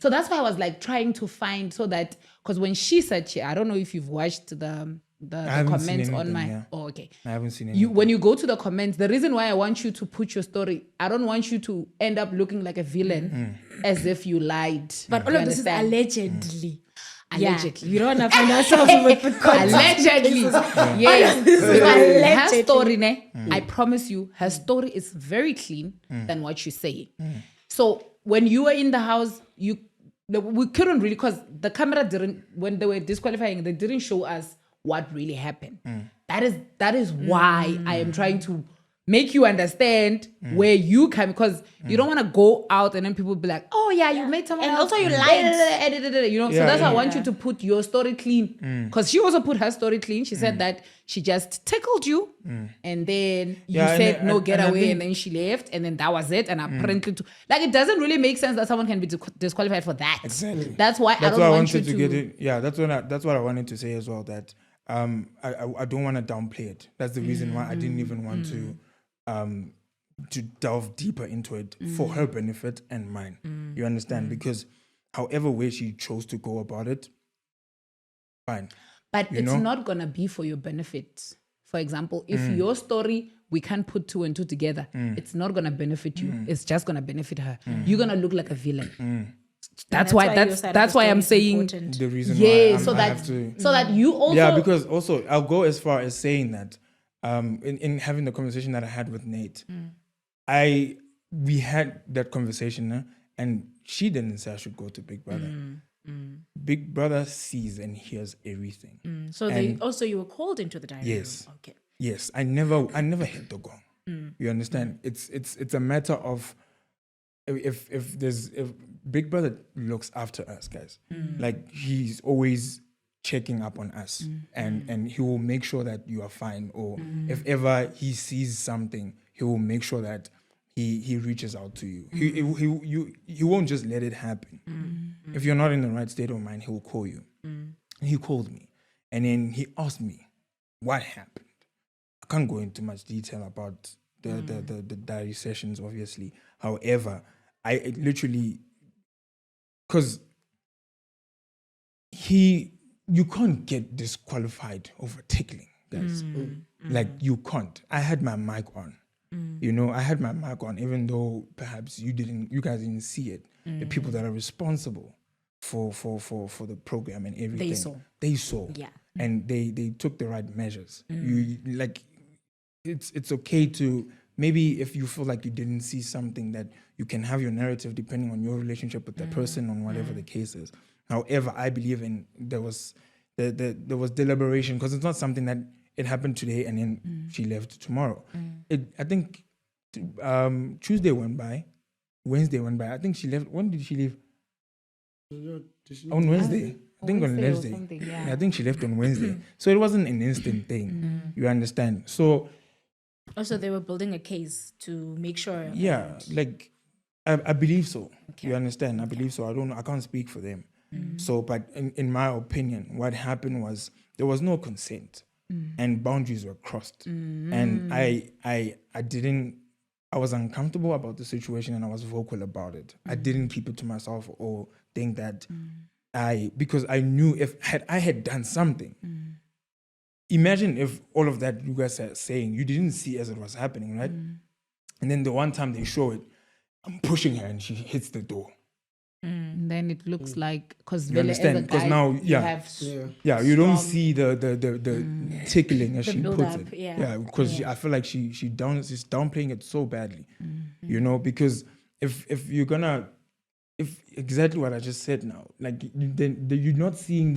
Speaker 1: So that's why I was like trying to find so that, because when she said I don't know if you've watched the comments on my. Yeah. Oh, okay.
Speaker 2: I haven't seen anything.
Speaker 1: When you go to the comments, the reason why I want you to put your story, I don't want you to end up looking like a villain as if you lied.
Speaker 3: But all of this is allegedly.
Speaker 1: Allegedly.
Speaker 3: We don't want to find ourselves with
Speaker 1: allegedly. Yes. Her story, I promise you, her story is very clean than what you say. So when you were in the house, we couldn't really, because the camera didn't, when they were disqualifying, they didn't show us what really happened. That is why I am trying to make you understand where you come, because you don't want to go out and then people be like, oh yeah, you made someone else.
Speaker 3: Also you lied.
Speaker 1: You know, so that's why I want you to put your story clean. Because she also put her story clean. She said that she just tickled you and then you said no, get away, and then she left, and then that was it. And apparently like it doesn't really make sense that someone can be disqualified for that.
Speaker 2: Exactly.
Speaker 1: That's why I don't want you to
Speaker 2: get it. Yeah, that's what I wanted to say as well, that I don't want to downplay it. That's the reason why I didn't even want to delve deeper into it for her benefit and mine. You understand? Because however way she chose to go about it, fine.
Speaker 1: But it's not going to be for your benefit. For example, if your story we can't put 2 and 2 together. It's not gonna benefit you. It's just gonna benefit her. You're gonna look like a villain. That's why
Speaker 3: your side of
Speaker 1: that's
Speaker 3: the
Speaker 1: why I'm
Speaker 3: story is
Speaker 1: saying
Speaker 3: important.
Speaker 2: The reason
Speaker 1: yeah,
Speaker 2: why
Speaker 1: so
Speaker 2: I
Speaker 1: that
Speaker 2: have to,
Speaker 1: so that you also
Speaker 2: yeah, because also I'll go as far as saying that in having the conversation that I had with Nate, we had that conversation and she didn't say I should go to Big Brother. Big Brother sees and hears everything.
Speaker 3: So you were called into the diary
Speaker 2: Yes.
Speaker 3: room. Okay.
Speaker 2: Yes, I never hit the gong. You understand? It's a matter of if Big Brother looks after us, guys, like he's always checking up on us, and he will make sure that you are fine. Or if ever he sees something, he will make sure that he reaches out to you. He won't just let it happen. If you're not in the right state of mind, he will call you. And he called me, and then he asked me what happened. I can't go into much detail about the diary sessions, obviously. However, I literally, because you can't get disqualified over tickling, guys. Like, you can't. I had my mic on. You know, I had my mic on, even though perhaps you guys didn't see it. The people that are responsible for the program and everything, they saw.
Speaker 3: Yeah.
Speaker 2: And they took the right measures. It's okay to, maybe if you feel like you didn't see something, that you can have your narrative depending on your relationship with that person, on whatever the case is. However, I believe there was deliberation, because it's not something that it happened today and then she left tomorrow. I think Tuesday went by, Wednesday went by. I think she left. When did she leave? On Wednesday. I think on Wednesday.
Speaker 1: Yeah.
Speaker 2: I think she left on Wednesday. So it wasn't an instant thing. You understand? So
Speaker 3: Also, they were building a case to make sure.
Speaker 2: yeah, like I believe so. You understand? I believe so. I can't speak for them. So, but in my opinion, what happened was there was no consent, and boundaries were crossed, and I was uncomfortable about the situation, and I was vocal about it. I didn't keep it to myself or think that because I knew if I had done something. Imagine if all of that you guys are saying you didn't see as it was happening, right? And then the one time they show it, I'm pushing her and she hits the door.
Speaker 1: And then it looks like, because
Speaker 2: You understand? Because now, you don't see the tickling as she puts it. Because I feel like she's downplaying it so badly, you know. Because if you're gonna, if exactly what I just said now, like you're not seeing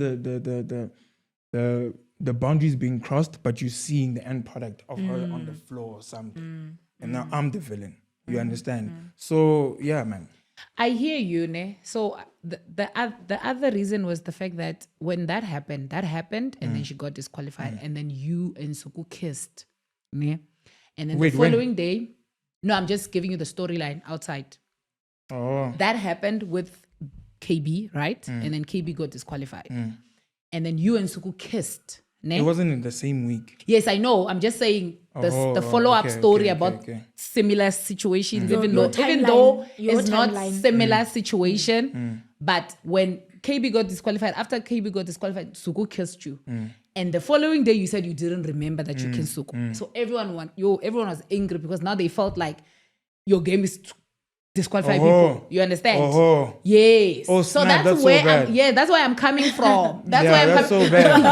Speaker 2: the boundaries being crossed, but you're seeing the end product of her on the floor or something. And now I'm the villain. You understand? So yeah, man.
Speaker 1: I hear you, ne? So the other reason was the fact that when that happened, and then she got disqualified, and then you and Suku kissed, ne? And then the following day, no, I'm just giving you the storyline outside.
Speaker 2: Oh.
Speaker 1: That happened with KB, right? And then KB got disqualified. And then you and Suku kissed. Ne?
Speaker 2: It wasn't in the same week.
Speaker 1: Yes, I know. I'm just saying the follow-up story about similar situations, even though it's not similar situation. But when KB got disqualified, after KB got disqualified, Suku kissed you. And the following day, you said you didn't remember that you kissed Suku. So everyone was angry because now they felt like your game is disqualify people. You understand? Yes.
Speaker 2: Oh,
Speaker 1: so
Speaker 2: snap,
Speaker 1: that's where that's where I'm coming from. That's why I'm
Speaker 2: so bad.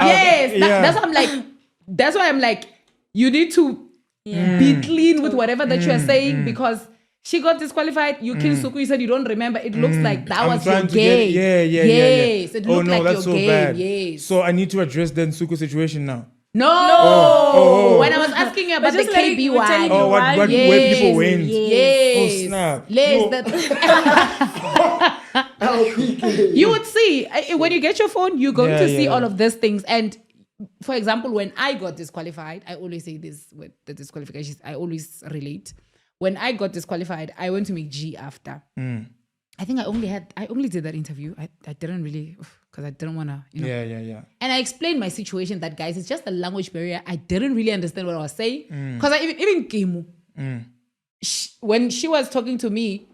Speaker 1: Yes. Because now, that's why I'm like, you need to be clean with whatever that you are saying, because she got disqualified. You killed Suku. You said you don't remember. It looks like that was your game. Yes. It looked like
Speaker 2: that's
Speaker 1: your
Speaker 2: so
Speaker 1: game.
Speaker 2: bad.
Speaker 1: Yes.
Speaker 2: So I need to address the Suku situation now.
Speaker 1: No. When I was asking you about the KB one.
Speaker 2: Where people went.
Speaker 1: Yes.
Speaker 2: Oh, snap.
Speaker 1: You would see when you get your phone, you're going to see all of these things. And for example, when I got disqualified, I always say this with the disqualifications, I always relate. When I got disqualified, I went to make G after. I think I only did that interview. I didn't really, because I didn't want to,
Speaker 2: Yeah.
Speaker 1: And I explained my situation that, guys, it's just a language barrier. I didn't really understand what I was saying. Because even Kimu, when she was talking to me,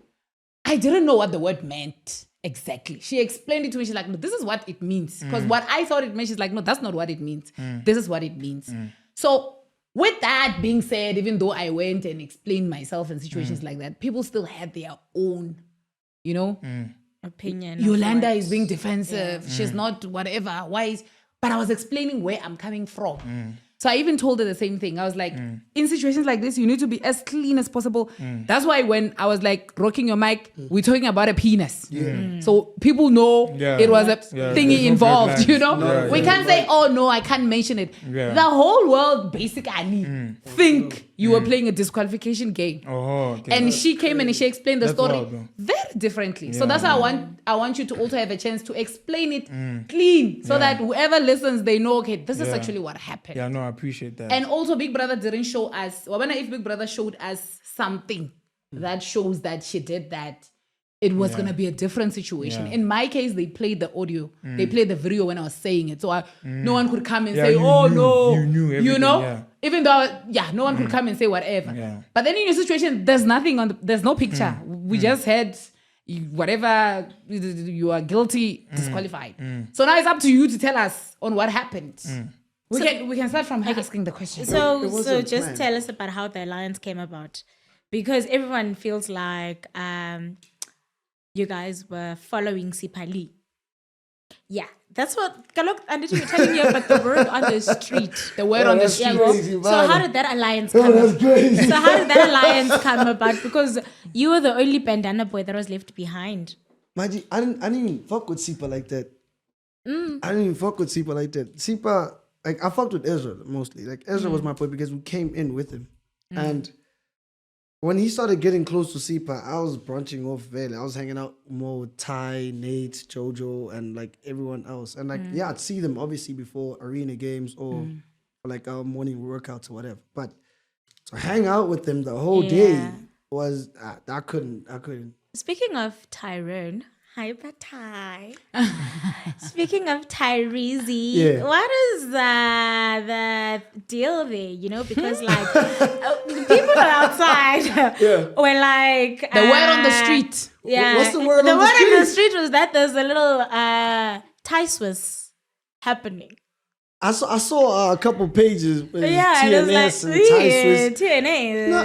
Speaker 1: I didn't know what the word meant exactly. She explained it to me. She's like, no, this is what it means. Because what I thought it meant, she's like, no, that's not what it means. This is what it means. So with that being said, even though I went and explained myself in situations like that, people still had their own,
Speaker 3: Opinion.
Speaker 1: Yolanda is being defensive. She's not whatever. Why is... But I was explaining where I'm coming from. So I even told her the same thing. I was like, in situations like this, you need to be as clean as possible. That's why when I was like rocking your mic, we're talking about a penis. So people know it was a thingy involved, we can't say, oh no, I can't mention it. The whole world basically think you were playing a disqualification game. And she came in and she explained the story very differently. So that's why I want you to also have a chance to explain it clean so that whoever listens, they know, okay, this is actually what happened.
Speaker 2: Yeah, no, I appreciate that.
Speaker 1: And also Big Brother didn't show us, if Big Brother showed us something that shows that she did that, it was going to be a different situation. In my case, they played the audio. They played the video when I was saying it. So no one could come and say, no.
Speaker 2: You knew everything,
Speaker 1: Even though, no one could come and say whatever. But then in your situation, there's nothing there's no picture. We just had whatever, you are guilty, disqualified. So now it's up to you to tell us on what happened. We can start from asking the question.
Speaker 3: So just tell us about how the alliance came about. Because everyone feels like you guys were following Sipali. Yeah, that's what Kalok and you were telling you about the word on the street.
Speaker 1: The word on the street.
Speaker 3: So how did that alliance come about? So how did that alliance come about? Because you were the only bandana boy that was left behind.
Speaker 4: Maji, I didn't even fuck with Sipa like that. I didn't even fuck with Sipa like that. Sipa, like I fucked with Ezra mostly. Like Ezra was my boy because we came in with him. And when he started getting close to Sipa, I was branching off very. I was hanging out more with Ty, Nate, Jojo, and like everyone else. And like, I'd see them obviously before arena games or like our morning workouts or whatever. But to hang out with them the whole day was, I couldn't.
Speaker 3: Speaking of Tyrone, hi, Ty. Speaking of Tyrese, what is the deal there? Because like the people outside were like
Speaker 1: the word on the street.
Speaker 3: Yeah,
Speaker 4: what's the word?
Speaker 3: The word on the street was that there's a little Thai Swiss happening.
Speaker 4: I saw a couple pages with
Speaker 3: TNS
Speaker 4: and Thai Swiss.
Speaker 3: TNA.
Speaker 4: No,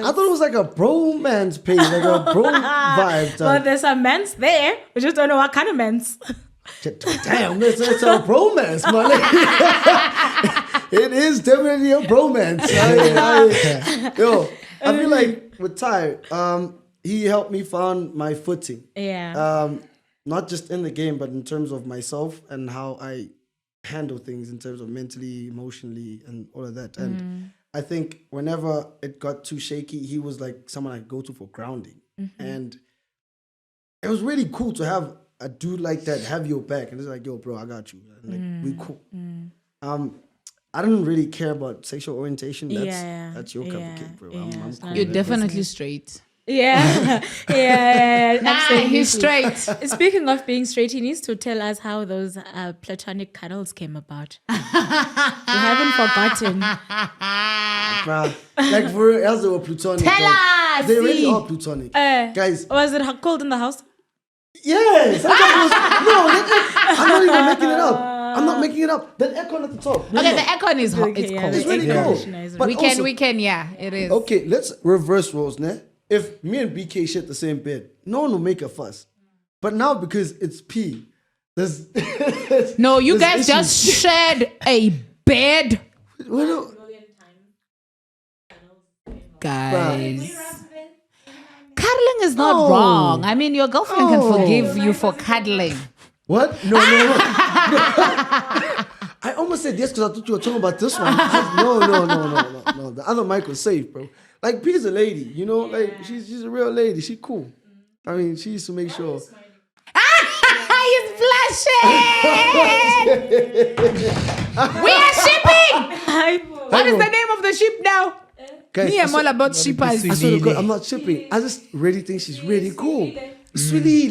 Speaker 4: I thought it was like a bromance page, like a bro vibe.
Speaker 3: Well, there's some men's there. We just don't know what kind of men's.
Speaker 4: Damn, it's a bromance, man. It is definitely a bromance. I feel like with Ty, he helped me find my footing.
Speaker 3: Yeah.
Speaker 4: Not just in the game, but in terms of myself and how I handle things in terms of mentally, emotionally, and all of that. And I think whenever it got too shaky, he was like someone I go to for grounding. And it was really cool to have a dude like that have your back. And it's like, yo, bro, I got you. And like, we cool. I didn't really care about sexual orientation. That's your cup of cake, bro. I'm cool.
Speaker 1: You're definitely straight.
Speaker 3: Yeah.
Speaker 1: Absolutely. He's straight.
Speaker 3: Speaking of being straight, he needs to tell us how those platonic cuddles came about. We haven't forgotten.
Speaker 4: Bruh, like for real, else they were platonic.
Speaker 1: Tell us!
Speaker 4: They really are platonic. Guys.
Speaker 3: Was it cold in the house?
Speaker 4: Yes. I'm not even making it up. I'm not making it up. That aircon at the top.
Speaker 1: The aircon is hot. It's cold.
Speaker 4: It's really cold.
Speaker 1: But we can, it is.
Speaker 4: Okay, let's reverse roles, ne? If me and Beekay share the same bed, no one will make a fuss. But now because it's P, there's
Speaker 1: no, you guys just shared a bed. Guys, cuddling is not wrong. I mean, your girlfriend can forgive you for cuddling.
Speaker 4: What? No. I almost said yes because I thought you were talking about this one. No. The other mic was safe, bro. Like, P's a lady, like she's a real lady. She cool. I mean, she used to make sure.
Speaker 1: He's blushing. We are shipping. What is the name of the ship now?
Speaker 4: Guys,
Speaker 1: Me, I'm all about shippers.
Speaker 4: I swear to God, I'm not shipping. I just really think she's really cool. Sweetie,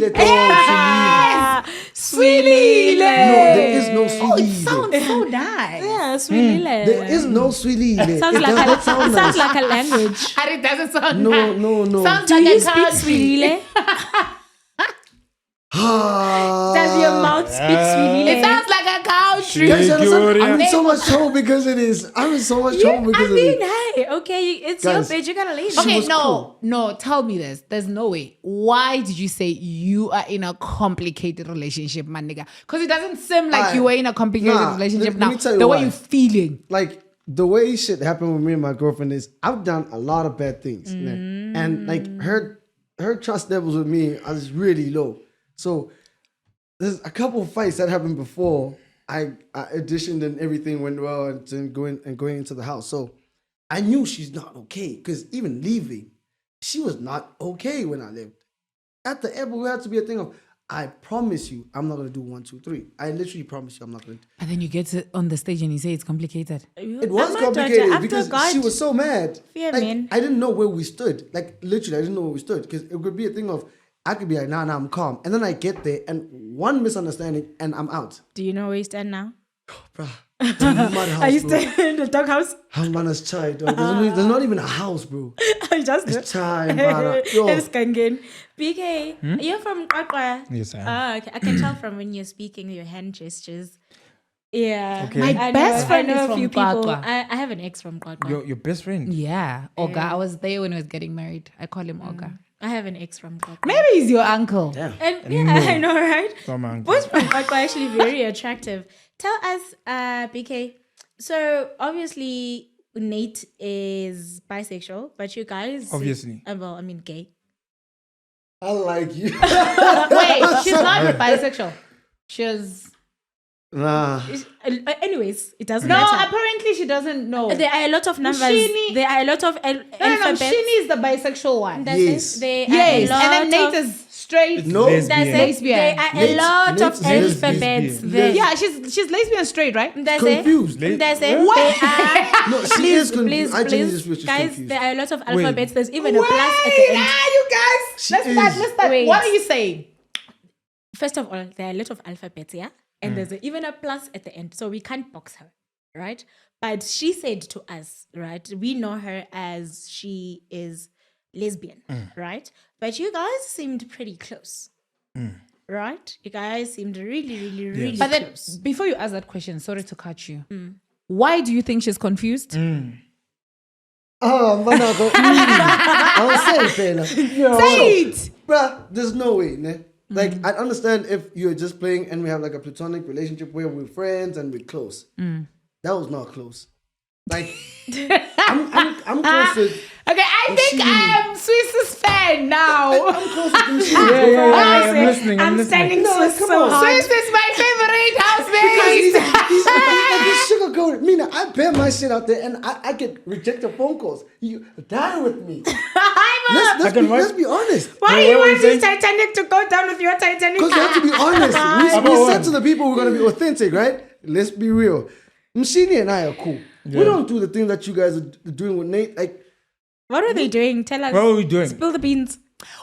Speaker 1: Sweetie.
Speaker 4: No, there is no sweetie.
Speaker 1: It sounds so nice.
Speaker 3: Yeah, sweetie.
Speaker 4: There is no sweetie.
Speaker 3: Sounds like a language.
Speaker 1: And it doesn't sound nice.
Speaker 4: No.
Speaker 1: Sounds
Speaker 3: Do
Speaker 1: like
Speaker 3: you
Speaker 1: a
Speaker 3: speak
Speaker 1: country.
Speaker 3: sweetie? Does your mouth speak sweetie?
Speaker 1: It sounds like a cow
Speaker 3: true.
Speaker 4: Guys, you understand?
Speaker 2: Gloria.
Speaker 4: I'm in so much trouble because it is. I'm in so much trouble because
Speaker 3: I
Speaker 4: of
Speaker 3: mean,
Speaker 4: it.
Speaker 3: hey, okay, it's
Speaker 4: Guys,
Speaker 3: your bed, you gotta leave.
Speaker 1: Okay,
Speaker 4: was
Speaker 1: no, tell me this. There's no way. Why did you say you are in a complicated relationship, my nigga? Because it doesn't seem like you were in a complicated relationship
Speaker 4: let
Speaker 1: now.
Speaker 4: me tell you
Speaker 1: The way
Speaker 4: why.
Speaker 1: you're feeling.
Speaker 4: Like the way shit happened with me and my girlfriend is I've done a lot of bad things, and like her trust levels with me is really low. So there's a couple of fights that happened before I auditioned and everything went well and then going into the house. So I knew she's not okay because even leaving, she was not okay when I left. At the airport, we had to be a thing of, I promise you, I'm not gonna do 1, 2, 3. I literally promise you, I'm not gonna.
Speaker 1: But then you get on the stage and you say it's complicated.
Speaker 4: It was complicated because she was so mad.
Speaker 3: Fear,
Speaker 4: like,
Speaker 3: man.
Speaker 4: I didn't know where we stood. Like literally, I didn't know where we stood because it could be a thing of I could be like, nah, I'm calm, and then I get there and one misunderstanding and I'm out.
Speaker 3: Do you know where you stand now?
Speaker 4: Bruh, the mud
Speaker 3: Are
Speaker 4: house,
Speaker 3: you
Speaker 4: bro.
Speaker 3: still in the doghouse?
Speaker 4: How man's child, dog. There's not even a house, bro.
Speaker 3: I just
Speaker 4: It's time, brother. Yo.
Speaker 3: It's Kangen. Beekay, you're from Kwakwa.
Speaker 2: Yes, I am.
Speaker 3: Ah, okay. I can tell from when you're speaking, your hand gestures. Yeah.
Speaker 2: Okay.
Speaker 1: My best friend
Speaker 3: I know
Speaker 1: is
Speaker 3: a
Speaker 1: from
Speaker 3: few people.
Speaker 1: Kwakwa.
Speaker 3: I have an ex from Kwakwa.
Speaker 2: Your best friend.
Speaker 1: Yeah. Olga. I was there when he was getting married. I call him Olga.
Speaker 3: I have an ex from Kwakwa.
Speaker 1: Maybe he's your uncle.
Speaker 4: Damn.
Speaker 3: And yeah, I know, right?
Speaker 2: Come on.
Speaker 3: Boys from Kwakwa are actually very attractive. Tell us, BK. So obviously Nate is bisexual, but you guys
Speaker 2: Obviously.
Speaker 3: well, I mean gay.
Speaker 4: I like you.
Speaker 1: Wait, she's not bisexual. She's
Speaker 4: Nah.
Speaker 3: Anyways, it doesn't
Speaker 1: no.
Speaker 3: matter.
Speaker 1: Apparently, she doesn't know.
Speaker 3: There are a lot of numbers.
Speaker 1: Mshini-
Speaker 3: There are a lot of
Speaker 1: No.
Speaker 3: alphabets.
Speaker 1: Shini is the bisexual one.
Speaker 3: That's
Speaker 4: Yes.
Speaker 3: it. There
Speaker 1: Yes,
Speaker 3: are a lot
Speaker 1: and then Nate
Speaker 3: of,
Speaker 1: is straight.
Speaker 4: No.
Speaker 3: that's it.
Speaker 1: Lesbian.
Speaker 3: There are a
Speaker 4: Nate-
Speaker 3: lot
Speaker 4: Nate
Speaker 3: of
Speaker 4: is lesbian.
Speaker 3: alphabets.
Speaker 2: Lesbian.
Speaker 3: There.
Speaker 1: Yeah, she's lesbian straight, right?
Speaker 3: That's
Speaker 4: Confused.
Speaker 3: it. That's it.
Speaker 2: What?
Speaker 3: There are,
Speaker 4: No, she is confused.
Speaker 3: please,
Speaker 4: I genuinely just feel
Speaker 3: please,
Speaker 4: she's
Speaker 3: guys.
Speaker 4: confused.
Speaker 3: There are a lot of
Speaker 2: Wait.
Speaker 3: alphabets. There's even a plus at the end.
Speaker 1: you guys.
Speaker 4: She
Speaker 1: Let's start.
Speaker 4: is.
Speaker 1: Let's start.
Speaker 3: Wait.
Speaker 1: What are you saying?
Speaker 3: First of all, there are a lot of alphabets, yeah? And there's even a plus at the end. So we can't box her, right? But she said to us, right? We know her as she is lesbian, right? But you guys seemed pretty close, right? You guys seemed really
Speaker 1: But then,
Speaker 3: close.
Speaker 1: before you ask that question, sorry to cut you. Why do you think she's confused?
Speaker 4: Oh, man, I was saying, Taylor.
Speaker 1: Say it.
Speaker 4: Bruh, there's no way, ne? Like, I understand if you're just playing and we have like a platonic relationship where we're friends and we're close. That was not close. Like, I'm close to.
Speaker 1: Okay, I think I am Swiss's fan now.
Speaker 4: I'm close to Machine.
Speaker 2: I'm listening. I'm listening.
Speaker 3: standing
Speaker 4: No,
Speaker 3: so,
Speaker 4: come
Speaker 3: so
Speaker 4: on.
Speaker 3: hard.
Speaker 1: Swiss is my favorite
Speaker 4: He's
Speaker 1: housemate.
Speaker 4: sugarcoated. Mina, I bear my shit out there and I get rejected phone calls. You die with me. Let's be honest.
Speaker 3: Why do
Speaker 2: Wait,
Speaker 3: you
Speaker 2: what
Speaker 3: want
Speaker 2: was you
Speaker 3: this Titanic to go down with your Titanic?
Speaker 4: Because we have to be honest. We said to the people we're going to be authentic, right? Let's be real. Mshini and I are cool. We don't do the thing that you guys are doing with Nate. Like,
Speaker 3: What are they doing? Tell us.
Speaker 2: What are we doing?
Speaker 3: Spill the beans.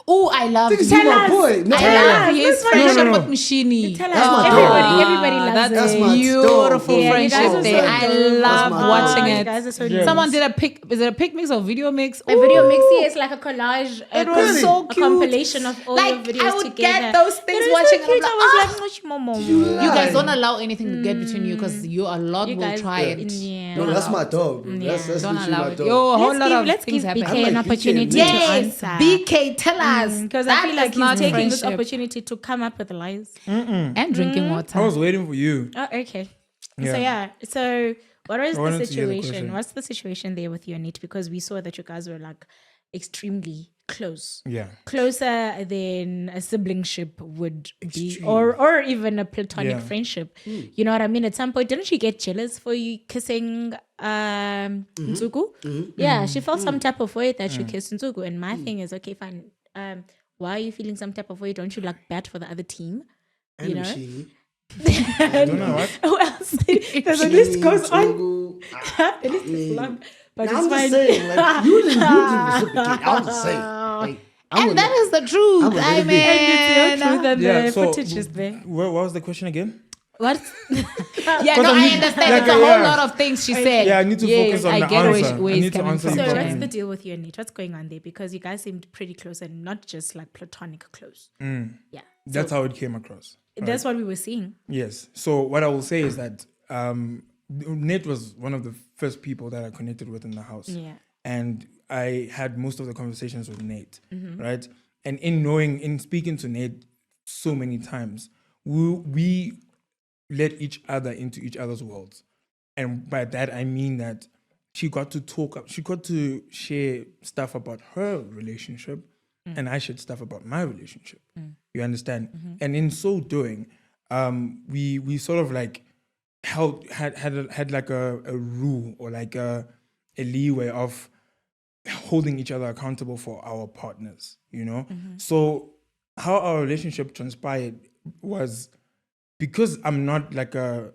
Speaker 1: Oh, I love
Speaker 4: this is
Speaker 1: his
Speaker 4: my boy. No,
Speaker 1: friendship
Speaker 2: No.
Speaker 1: with Mshini.
Speaker 3: Tell us.
Speaker 4: That's my
Speaker 3: Everybody
Speaker 4: dog.
Speaker 3: loves
Speaker 1: That's
Speaker 3: it.
Speaker 4: my
Speaker 1: beautiful
Speaker 4: dog.
Speaker 3: Yeah, you guys
Speaker 1: friendship
Speaker 3: are
Speaker 1: there.
Speaker 3: so
Speaker 1: I
Speaker 3: dope.
Speaker 1: love
Speaker 4: That's my
Speaker 1: watching
Speaker 4: dog.
Speaker 3: You
Speaker 1: it.
Speaker 3: guys are so
Speaker 2: Yeah.
Speaker 3: dope.
Speaker 1: Someone did a pic. Is it a pic mix or video mix?
Speaker 3: A video
Speaker 1: Ooh.
Speaker 3: mix here is like a collage.
Speaker 1: It was
Speaker 4: Really?
Speaker 1: so
Speaker 3: A
Speaker 1: cute.
Speaker 3: compilation of all
Speaker 1: Like,
Speaker 3: your videos
Speaker 1: I would
Speaker 3: together.
Speaker 1: get those things
Speaker 3: It was
Speaker 1: watching.
Speaker 3: so cute.
Speaker 1: and I'm
Speaker 3: I was
Speaker 1: like,
Speaker 3: like, "Much more,
Speaker 1: you guys don't allow anything to get between you because you a lot
Speaker 3: You
Speaker 1: will
Speaker 3: guys,
Speaker 1: try it.
Speaker 3: yeah.
Speaker 4: No, that's my dog. Bro.
Speaker 3: Yeah.
Speaker 4: That's
Speaker 1: Don't
Speaker 4: literally
Speaker 1: allow
Speaker 4: my
Speaker 1: it.
Speaker 4: dog.
Speaker 1: Yo, a whole lot of
Speaker 3: let's
Speaker 1: things
Speaker 3: give
Speaker 1: happen.
Speaker 3: BK
Speaker 4: I'm
Speaker 3: an
Speaker 4: like, BK
Speaker 3: opportunity
Speaker 4: and
Speaker 3: to
Speaker 1: Yes,
Speaker 3: answer.
Speaker 1: BK, tell us.
Speaker 3: Because I feel
Speaker 1: That
Speaker 3: like
Speaker 1: is not
Speaker 3: he's taking this
Speaker 1: friendship.
Speaker 3: opportunity to come up with lies.
Speaker 1: And drinking water.
Speaker 2: I was waiting for you.
Speaker 3: Oh, okay.
Speaker 2: Yeah.
Speaker 3: So what is
Speaker 2: I
Speaker 3: the
Speaker 2: wanted to hear the
Speaker 3: situation?
Speaker 2: question.
Speaker 3: What's the situation there with you and Nate? Because we saw that you guys were like extremely close.
Speaker 2: Yeah.
Speaker 3: Closer than a siblingship would be, or even a platonic
Speaker 2: Yeah.
Speaker 3: friendship. You know what I mean? At some point, didn't she get jealous for you kissing Nzuku? Yeah, she felt some type of way that you kissed Nzuku. And my thing is, okay, fine. Why are you feeling some type of way? Don't you like bat for the other team?
Speaker 4: And
Speaker 3: You know?
Speaker 4: Machine.
Speaker 2: I don't know what.
Speaker 3: Who else? The list goes on.
Speaker 4: Togo.
Speaker 3: The list is long. But
Speaker 4: Now,
Speaker 3: it's
Speaker 4: I'm
Speaker 3: fine.
Speaker 4: just saying, like, you didn't reciprocate. I'm just saying. Like,
Speaker 1: And that is the truth.
Speaker 4: I'm a
Speaker 1: I
Speaker 4: little bit-
Speaker 3: And it's your
Speaker 1: mean,
Speaker 3: truth and
Speaker 2: Yeah,
Speaker 3: the
Speaker 2: so
Speaker 3: footage is there.
Speaker 2: what was the question again?
Speaker 3: What?
Speaker 1: yeah,
Speaker 2: Because
Speaker 1: no,
Speaker 2: I
Speaker 1: I
Speaker 2: need-
Speaker 1: understand.
Speaker 2: like,
Speaker 1: It's a whole
Speaker 2: yeah.
Speaker 1: lot of things she said.
Speaker 2: Yeah, I need to focus on
Speaker 1: I
Speaker 2: the
Speaker 1: get
Speaker 2: answer.
Speaker 1: where
Speaker 2: I
Speaker 1: he's
Speaker 2: need to
Speaker 1: coming
Speaker 2: answer
Speaker 1: from.
Speaker 2: you
Speaker 3: So
Speaker 2: properly.
Speaker 3: what's the deal with you and Nate? What's going on there? Because you guys seemed pretty close and not just like platonic close. Yeah.
Speaker 2: That's how it came across.
Speaker 3: That's what we were seeing.
Speaker 2: Yes. So what I will say is that Nate was one of the first people that I connected with in the house.
Speaker 3: Yeah.
Speaker 2: And I had most of the conversations with Nate, right? And in speaking to Nate so many times, we let each other into each other's worlds. And by that, I mean that she got to share stuff about her relationship, and I shared stuff about my relationship. You understand? And in so doing, we sort of like had like a rule or like a leeway of holding each other accountable for our partners, you know? So how our relationship transpired was because I'm not like I'm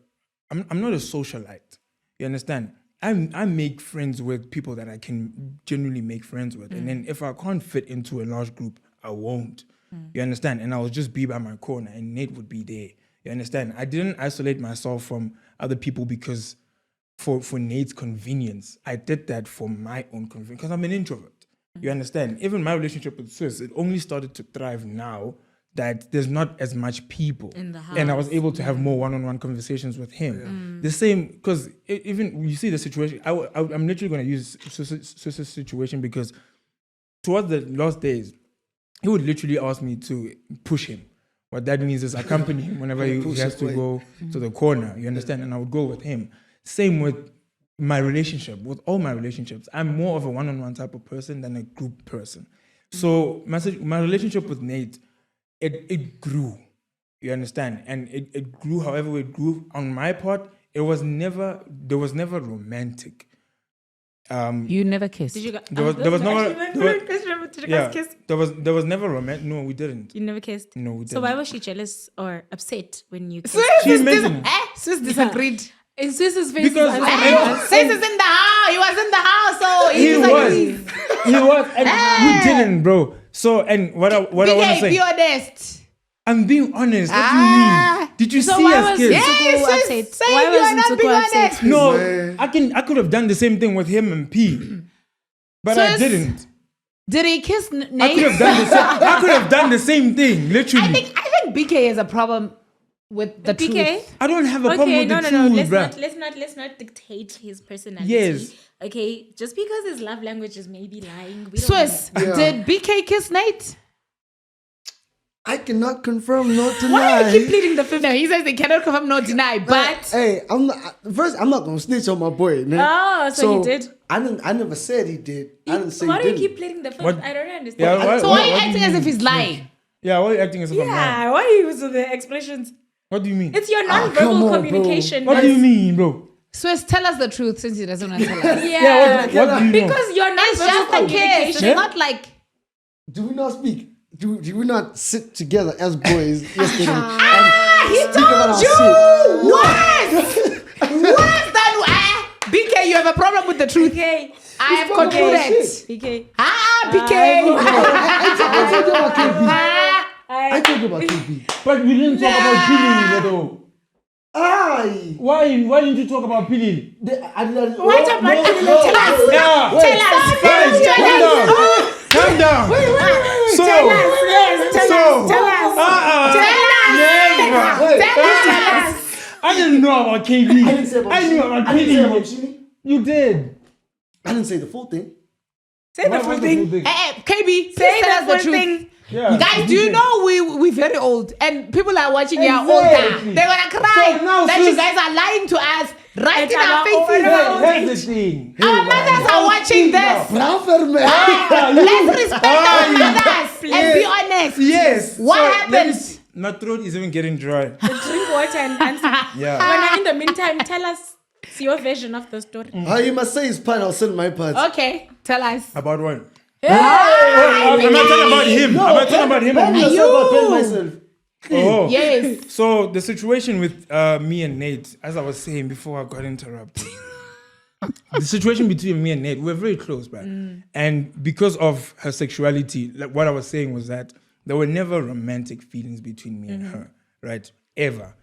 Speaker 2: not a socialite. You understand? I make friends with people that I can genuinely make friends with. And then if I can't fit into a large group, I won't. You understand? And I'll just be by my corner and Nate would be there. You understand? I didn't isolate myself from other people because for Nate's convenience. I did that for my own convenience because I'm an introvert. You understand? Even my relationship with Swiss, it only started to thrive now that there's not as much people.
Speaker 3: In the house.
Speaker 2: And I was able to have more one-on-one conversations with him. The same, because even you see the situation, I'm literally going to use Swiss's situation because towards the last days, he would literally ask me to push him. What that means is accompany him whenever he has to go to the corner. You understand? And I would go with him. Same with my relationship, with all my relationships. I'm more of a one-on-one type of person than a group person. So my relationship with Nate, it grew. You understand? And it grew however it grew. On my part, there was never romantic.
Speaker 1: You never kissed.
Speaker 3: Did you guys?
Speaker 2: There was never.
Speaker 3: Did you guys kiss?
Speaker 2: There was never romantic. No, we didn't.
Speaker 3: You never kissed.
Speaker 2: No, we didn't.
Speaker 3: So why was she jealous or upset when you kissed?
Speaker 2: She mentioned
Speaker 1: Swiss disagreed.
Speaker 3: In Swiss's face,
Speaker 2: Because
Speaker 1: Swiss is in the house. He was in the house, so he disagrees.
Speaker 2: He was, and we didn't, bro. So, and what I want to
Speaker 1: Beekay,
Speaker 2: say,
Speaker 1: be honest.
Speaker 2: I'm being honest. What do you mean? Did you see
Speaker 3: why
Speaker 2: us
Speaker 3: was
Speaker 2: kiss?
Speaker 1: Yes,
Speaker 3: Zuko
Speaker 1: Swiss,
Speaker 3: upset?
Speaker 1: say
Speaker 3: Why
Speaker 1: you
Speaker 3: was
Speaker 1: are not
Speaker 3: Zuko
Speaker 1: being
Speaker 3: upset?
Speaker 1: honest.
Speaker 2: No, I could have done the same thing with him and P, but I
Speaker 1: Swiss,
Speaker 2: didn't.
Speaker 1: Did he kiss Nate?
Speaker 2: I could have done the same thing, literally.
Speaker 1: I think Beekay has a problem with the
Speaker 3: Beekay?
Speaker 1: truth.
Speaker 2: I don't have a problem
Speaker 3: Okay,
Speaker 2: with
Speaker 3: no,
Speaker 2: the
Speaker 3: no, no.
Speaker 2: truth,
Speaker 3: Let's not dictate his personality.
Speaker 2: Yes.
Speaker 3: Okay, just because his love language is maybe lying. We don't
Speaker 1: Swiss,
Speaker 3: know.
Speaker 1: did Beekay kiss Nate?
Speaker 4: I cannot confirm nor deny.
Speaker 3: Why do you keep pleading the fifth?
Speaker 1: No, he says they cannot confirm nor deny, but
Speaker 4: Hey, I'm not gonna snitch on my boy. Man.
Speaker 3: Oh, so he did?
Speaker 4: I never said he did. I didn't say
Speaker 3: Why
Speaker 4: he
Speaker 3: do you
Speaker 4: didn't.
Speaker 3: keep pleading the fifth?
Speaker 2: What?
Speaker 3: I don't understand.
Speaker 2: Yeah,
Speaker 1: so why are you
Speaker 2: what do
Speaker 1: acting
Speaker 2: you
Speaker 1: as if
Speaker 2: mean?
Speaker 1: he's lying?
Speaker 2: Yeah, why are you acting as if I'm lying?
Speaker 3: Yeah, why are you using the expressions?
Speaker 2: What do you mean?
Speaker 3: It's your
Speaker 4: come
Speaker 3: non-verbal
Speaker 4: on, bro.
Speaker 3: communication.
Speaker 2: What do you mean, bro?
Speaker 1: Swiss, tell us the truth since he doesn't want to tell us.
Speaker 3: Yeah,
Speaker 2: what do you know?
Speaker 3: because your
Speaker 1: It's
Speaker 3: non-verbal
Speaker 1: just a kiss.
Speaker 3: communication.
Speaker 1: It's not like
Speaker 4: Do we not speak? Do we not sit together as boys yesterday?
Speaker 1: he
Speaker 4: speak about our
Speaker 1: told you. Worse than Beekay, you have a problem with the truth.
Speaker 3: Okay.
Speaker 1: I have
Speaker 4: spoke about
Speaker 1: concluded.
Speaker 4: shit.
Speaker 3: Okay.
Speaker 1: Beekay.
Speaker 4: I told you about KB. I told you about KB.
Speaker 2: But we didn't talk about peeling, though.
Speaker 4: Aye.
Speaker 2: Why didn't you talk about peeling?
Speaker 3: What about tell us?
Speaker 2: Yeah.
Speaker 3: Tell us.
Speaker 2: Guys, calm down. So,
Speaker 3: Tell us.
Speaker 2: never.
Speaker 3: Tell us.
Speaker 2: I didn't know about KB.
Speaker 4: I didn't say about
Speaker 2: I knew about
Speaker 4: I didn't say about
Speaker 2: peeling.
Speaker 4: Shini.
Speaker 2: You did.
Speaker 4: I didn't say the full thing.
Speaker 3: Say the
Speaker 2: What
Speaker 3: full
Speaker 2: was the
Speaker 3: thing.
Speaker 2: full thing?
Speaker 1: KB,
Speaker 3: Say
Speaker 1: please tell us
Speaker 3: the
Speaker 1: the
Speaker 3: full
Speaker 1: truth.
Speaker 3: thing.
Speaker 2: Yeah,
Speaker 1: Guys, do you know we're very old and people are watching your
Speaker 2: Exactly.
Speaker 1: older. They're gonna cry
Speaker 2: So now
Speaker 1: that
Speaker 2: Sus-
Speaker 1: you guys are lying to us right
Speaker 3: At
Speaker 1: in our
Speaker 3: our
Speaker 1: faces.
Speaker 3: own
Speaker 2: Here's the thing.
Speaker 1: Our mothers are watching this.
Speaker 4: Bravo, man.
Speaker 1: Let's respect our mothers and be honest.
Speaker 2: Yes.
Speaker 1: What
Speaker 2: So, let me
Speaker 1: happened?
Speaker 2: s- My throat is even getting dry.
Speaker 3: Drink water and answer.
Speaker 2: Yeah.
Speaker 3: In the meantime, tell us your version of the story.
Speaker 4: You must say his part, I'll send my part.
Speaker 1: Okay, tell us.
Speaker 2: About what?
Speaker 3: Hey!
Speaker 2: I'm not talking about him. I'm not talking about him.
Speaker 4: Pen yourself, I'll pen myself.
Speaker 2: Oh.
Speaker 1: Yes.
Speaker 2: So the situation with me and Nate, as I was saying before I got interrupted, the situation between me and Nate, we're very close, man. And because of her sexuality, like what I was saying was that there were never romantic feelings between me and her, right? Ever.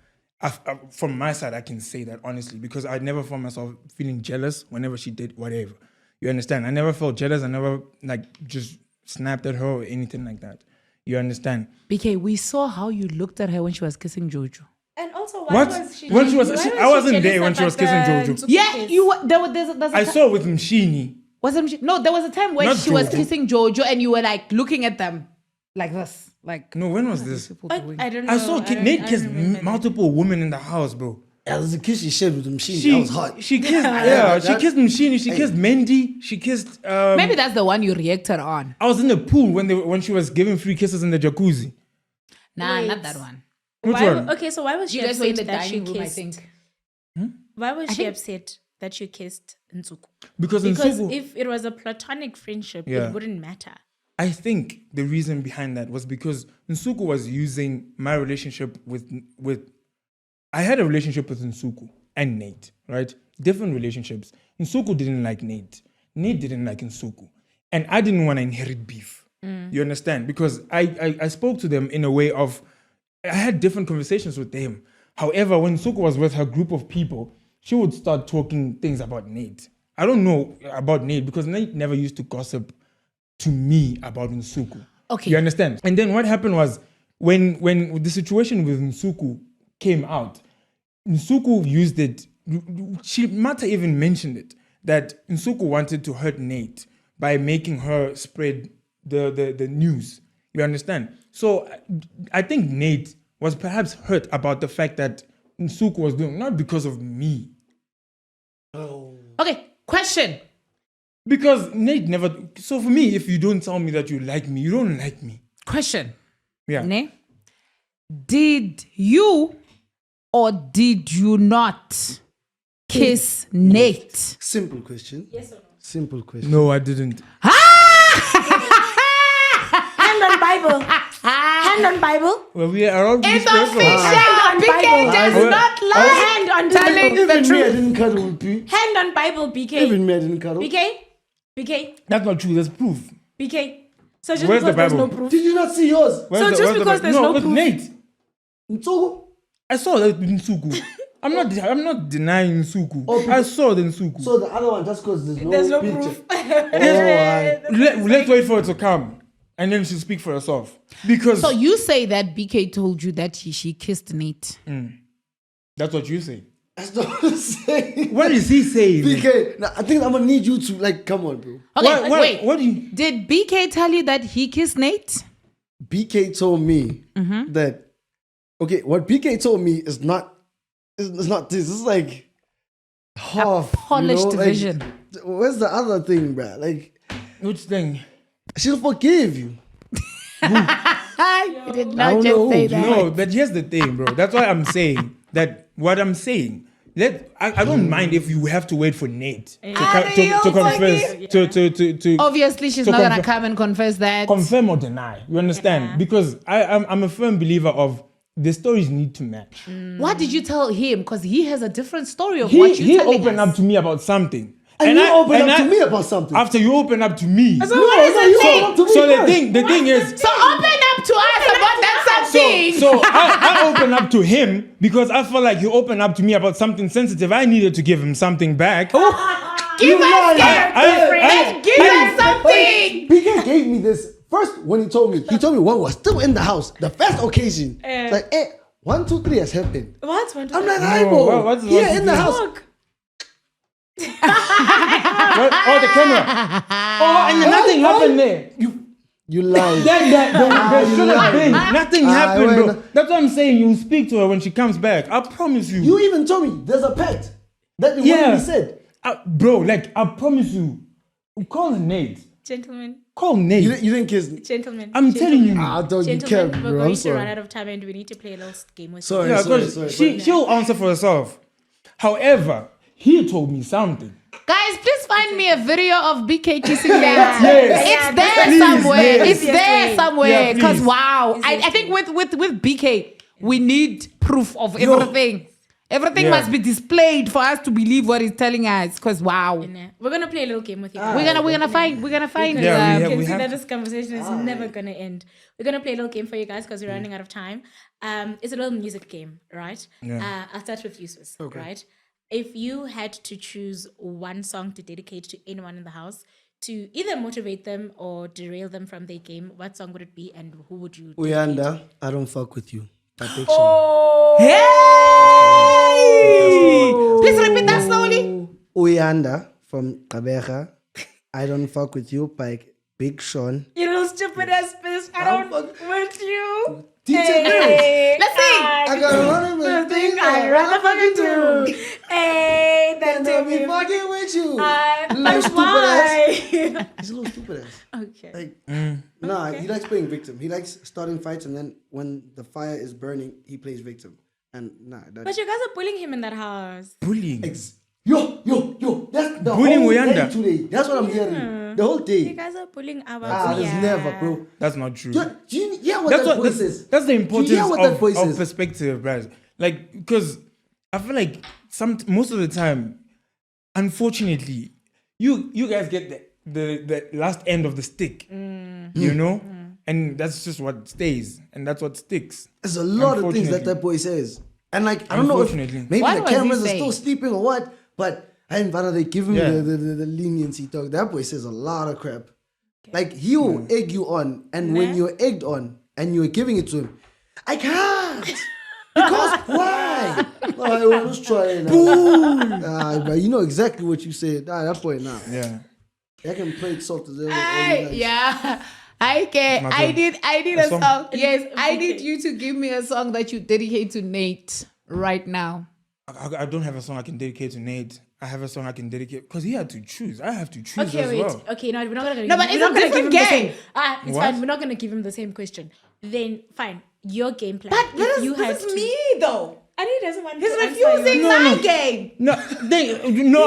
Speaker 2: From my side, I can say that honestly, because I never found myself feeling jealous whenever she did whatever. You understand? I never felt jealous. I never like just snapped at her or anything like that. You understand?
Speaker 1: BK, we saw how you looked at her when she was kissing Jojo.
Speaker 3: And also,
Speaker 2: What? When she was, I wasn't there when she was kissing Jojo.
Speaker 1: Yeah, you were, there's a
Speaker 2: I saw with Mshini.
Speaker 1: Was it? No, there was a time when
Speaker 2: Not
Speaker 1: she was
Speaker 2: Jojo.
Speaker 1: kissing Jojo and you were like looking at them like this. Like,
Speaker 2: No, when was this?
Speaker 1: people
Speaker 3: I
Speaker 1: doing?
Speaker 3: don't know.
Speaker 2: I saw Nate kiss
Speaker 3: remember that.
Speaker 2: multiple women in the house, bro.
Speaker 4: Yeah, there's a kiss she shared with the machine. That was hot.
Speaker 2: She kissed,
Speaker 4: Yeah,
Speaker 2: she
Speaker 4: that-
Speaker 2: kissed Mshini, she kissed Mendy, she kissed.
Speaker 1: Maybe that's the one you reacted on.
Speaker 2: I was in the pool when she was giving free kisses in the jacuzzi.
Speaker 1: Nah,
Speaker 3: Wait.
Speaker 1: not that one.
Speaker 2: Which
Speaker 3: Why,
Speaker 2: one?
Speaker 3: okay, so why was she
Speaker 1: You guys were in
Speaker 3: upset
Speaker 1: the
Speaker 3: that she
Speaker 1: dining room, I
Speaker 3: kissed?
Speaker 1: think.
Speaker 3: Why was she
Speaker 1: think-
Speaker 3: upset that you kissed Nsuku?
Speaker 2: Because
Speaker 3: Because
Speaker 2: Nsuku,
Speaker 3: if it was a platonic friendship,
Speaker 2: Yeah.
Speaker 3: it wouldn't matter.
Speaker 2: I think the reason behind that was because Nsuku was using my relationship with. I had a relationship with Nsuku and Nate, right? Different relationships. Nsuku didn't like Nate. Nate didn't like Nsuku. And I didn't want to inherit beef. You understand? Because I spoke to them in a way of, I had different conversations with them. However, when Nsuku was with her group of people, she would start talking things about Nate. I don't know about Nate because Nate never used to gossip to me about Nsuku.
Speaker 1: Okay.
Speaker 2: You understand? And then what happened was when the situation with Nsuku came out, Nsuku used it. Mata even mentioned it, that Nsuku wanted to hurt Nate by making her spread the news. You understand? So I think Nate was perhaps hurt about the fact that Nsuku was doing, not because of me.
Speaker 1: Okay, question.
Speaker 2: Because Nate never. So for me, if you don't tell me that you like me, you don't like me.
Speaker 1: Question.
Speaker 2: Yeah.
Speaker 1: Ne? Did you or did you not kiss Nate?
Speaker 4: Simple question.
Speaker 3: Yes or no?
Speaker 4: Simple question.
Speaker 2: No, I didn't.
Speaker 3: Hand on Bible. Hand on Bible.
Speaker 2: Well, we are all
Speaker 1: It's
Speaker 2: spiritual.
Speaker 1: official. BK does
Speaker 2: Bible.
Speaker 1: not lie.
Speaker 3: Hand on
Speaker 1: Telling
Speaker 3: Bible.
Speaker 1: the
Speaker 4: Even me, I
Speaker 1: truth.
Speaker 4: didn't cuddle with P.
Speaker 3: Hand on Bible, BK.
Speaker 4: Even me, I didn't cuddle.
Speaker 3: BK.
Speaker 2: That's not true. There's proof.
Speaker 3: BK. So just
Speaker 2: Where's the
Speaker 3: because there's no
Speaker 2: Bible?
Speaker 3: proof.
Speaker 4: Did you not see yours?
Speaker 2: Where's
Speaker 3: just
Speaker 2: where's
Speaker 3: because there's
Speaker 2: no
Speaker 3: no
Speaker 2: with
Speaker 3: proof.
Speaker 2: Nate.
Speaker 4: Nsuku?
Speaker 2: I saw that in Nsuku. I'm not denying Nsuku.
Speaker 4: Oh,
Speaker 2: I saw the Nsuku.
Speaker 4: So the other one, just because there's
Speaker 3: There's no
Speaker 4: picture.
Speaker 3: proof.
Speaker 2: Let's wait for it to come, and then she'll speak for herself. Because
Speaker 1: So you say that BK told you that she kissed Nate.
Speaker 2: that's what you say.
Speaker 4: That's not what I'm saying.
Speaker 2: What is he saying?
Speaker 4: BK, now, I think I'm gonna need you to, like, come on, bro.
Speaker 1: Okay, wait.
Speaker 2: What do you?
Speaker 1: Did BK tell you that he kissed Nate?
Speaker 4: BK told me that, okay, what BK told me is not, it's not this. It's like half.
Speaker 1: polished
Speaker 4: like,
Speaker 1: vision.
Speaker 4: Where's the other thing, bruh? Like,
Speaker 2: Which thing?
Speaker 4: she'll forgive you.
Speaker 1: You did
Speaker 4: I
Speaker 1: not
Speaker 4: don't
Speaker 1: just
Speaker 4: know.
Speaker 1: say that.
Speaker 2: No, but here's the thing, bro. That's why I'm saying that. What I'm saying. I don't mind if you have to wait for Nate to confess. To
Speaker 1: Obviously, she's
Speaker 2: So
Speaker 1: not gonna
Speaker 2: conf-
Speaker 1: come and confess that.
Speaker 2: confirm or deny. You understand?
Speaker 3: Yeah.
Speaker 2: Because I'm a firm believer of the stories need to match.
Speaker 1: What did you tell him? Because he has a different story of
Speaker 2: He
Speaker 1: what you telling
Speaker 2: opened
Speaker 1: us.
Speaker 2: up to me about something.
Speaker 4: And you opened up to me about something.
Speaker 2: After you open up to me.
Speaker 1: So what is the
Speaker 4: you
Speaker 1: thing?
Speaker 4: opened up to me
Speaker 2: So the
Speaker 4: first.
Speaker 2: thing is,
Speaker 1: So open up to us about that something.
Speaker 2: so I opened up to him because I felt like he opened up to me about something sensitive. I needed to give him something back.
Speaker 1: Give us something.
Speaker 4: BK gave me this. First, when he told me one was still in the house. The first occasion. It's like, 1, 2, 3 has happened.
Speaker 3: What?
Speaker 4: I'm like,
Speaker 2: No,
Speaker 4: hi, bro.
Speaker 2: what's
Speaker 4: Yeah,
Speaker 2: 1, 2,
Speaker 4: in the
Speaker 2: 3?
Speaker 4: house.
Speaker 3: Look.
Speaker 2: Oh, the camera. Oh, and then nothing happened there.
Speaker 4: You lied.
Speaker 2: There should have been. Nothing happened,
Speaker 4: wait,
Speaker 2: bro.
Speaker 4: no.
Speaker 2: That's what I'm saying. You speak to her when she comes back. I promise you.
Speaker 4: You even told me there's a pact. That you
Speaker 2: Yeah.
Speaker 4: already said.
Speaker 2: Bro, like, I promise you. Call Nate.
Speaker 3: Gentlemen.
Speaker 2: Call Nate.
Speaker 4: You didn't kiss me.
Speaker 3: Gentlemen.
Speaker 2: I'm telling you.
Speaker 4: I thought you
Speaker 3: Gentlemen,
Speaker 4: cared,
Speaker 3: we're
Speaker 4: bro.
Speaker 3: going
Speaker 4: I'm
Speaker 3: to run
Speaker 4: sorry.
Speaker 3: out of time and we need to play a little game with
Speaker 4: Sorry.
Speaker 2: Yeah, because she'll answer for herself. However, he told me something.
Speaker 1: Guys, please find me a video of BK kissing Nate.
Speaker 2: Yes.
Speaker 1: It's there
Speaker 2: Please,
Speaker 1: somewhere.
Speaker 2: yes.
Speaker 1: It's there
Speaker 2: Yeah,
Speaker 1: somewhere. Because
Speaker 2: please.
Speaker 1: wow, I think with BK, we need proof of everything. Everything
Speaker 2: Yeah.
Speaker 1: must be displayed for us to believe what he's telling us. Because wow,
Speaker 3: We're gonna play a little game with you.
Speaker 1: we're gonna find.
Speaker 2: Yeah,
Speaker 3: You can
Speaker 2: we
Speaker 3: see
Speaker 2: have-
Speaker 3: that this conversation is never gonna end. We're gonna play a little game for you guys because we're running out of time. It's a little music game, right?
Speaker 2: Yeah.
Speaker 3: I'll start with you, Swiss, right? If you had to choose one song to dedicate to anyone in the house, to either motivate them or derail them from their game, what song would it be and who would you?
Speaker 4: Yolanda, I don't fuck with you. Addiction.
Speaker 3: Oh,
Speaker 1: Hey! Please repeat that slowly.
Speaker 4: Yolanda from Kabeja, I don't fuck with you by Big Sean.
Speaker 3: you little stupid ass bitch. I don't fuck with you.
Speaker 4: DJ
Speaker 1: Let's sing.
Speaker 4: I got one of the things
Speaker 3: I'd rather fucking do. Hey,
Speaker 4: and
Speaker 3: that's
Speaker 4: I'll be fucking with you. Little
Speaker 3: But
Speaker 4: stupid
Speaker 3: why?
Speaker 4: ass. He's a little stupid ass.
Speaker 3: Okay.
Speaker 4: Like, nah, he likes playing victim. He likes starting fights, and then when the fire is burning, he plays victim. And nah, that.
Speaker 3: But you guys are bullying him in that house.
Speaker 2: Bullying.
Speaker 4: Yo, that's the
Speaker 2: Bullying
Speaker 4: whole
Speaker 2: Yolanda.
Speaker 4: day today. That's what I'm hearing. The whole
Speaker 3: You
Speaker 4: day.
Speaker 3: guys are bullying our
Speaker 4: There's never, bro.
Speaker 2: That's not true.
Speaker 4: Do you hear what that voice is?
Speaker 2: That's the importance
Speaker 4: Do you hear what that voice
Speaker 2: of
Speaker 4: is?
Speaker 2: perspective, right? Like, because I feel like most of the time, unfortunately, you guys get the last end of the stick, you know, and that's just what stays, and that's what sticks.
Speaker 4: There's a lot of things that boy says. And like, I don't know if
Speaker 2: Unfortunately.
Speaker 4: maybe
Speaker 1: What
Speaker 4: the
Speaker 1: was he
Speaker 4: cameras are
Speaker 1: saying?
Speaker 4: still sleeping or what, but I ain't about they give him
Speaker 2: Yeah.
Speaker 4: the leniency talk. That boy says a lot of crap. Like, he will egg you on, and when you're egged on and you're giving it to him, I can't. Because why? I was trying. But you know exactly what you said. That boy now.
Speaker 2: Yeah.
Speaker 4: I can play it soft as ever.
Speaker 1: Yeah. Okay,
Speaker 2: My
Speaker 1: I
Speaker 2: turn.
Speaker 1: need
Speaker 2: A
Speaker 1: a
Speaker 2: song?
Speaker 1: song. Yes, I
Speaker 3: Okay.
Speaker 1: need you to give me a song that you dedicate to Nate right now.
Speaker 2: I don't have a song I can dedicate to Nate. I have a song I can dedicate because he had to choose. I have to choose
Speaker 3: Okay,
Speaker 2: as
Speaker 3: wait.
Speaker 2: well.
Speaker 3: Okay, no, we're not gonna.
Speaker 1: No, but
Speaker 3: we're
Speaker 1: it's
Speaker 3: not
Speaker 1: a
Speaker 3: gonna give
Speaker 1: different
Speaker 3: him the same.
Speaker 1: game.
Speaker 3: It's
Speaker 2: What?
Speaker 3: fine. We're not gonna give him the same question. Then fine, your game plan.
Speaker 1: But
Speaker 3: If
Speaker 1: this,
Speaker 3: you had
Speaker 1: this is
Speaker 3: to-
Speaker 1: me though.
Speaker 3: And he doesn't want
Speaker 1: He's
Speaker 3: to answer
Speaker 1: refusing
Speaker 3: you.
Speaker 1: my game.
Speaker 2: No,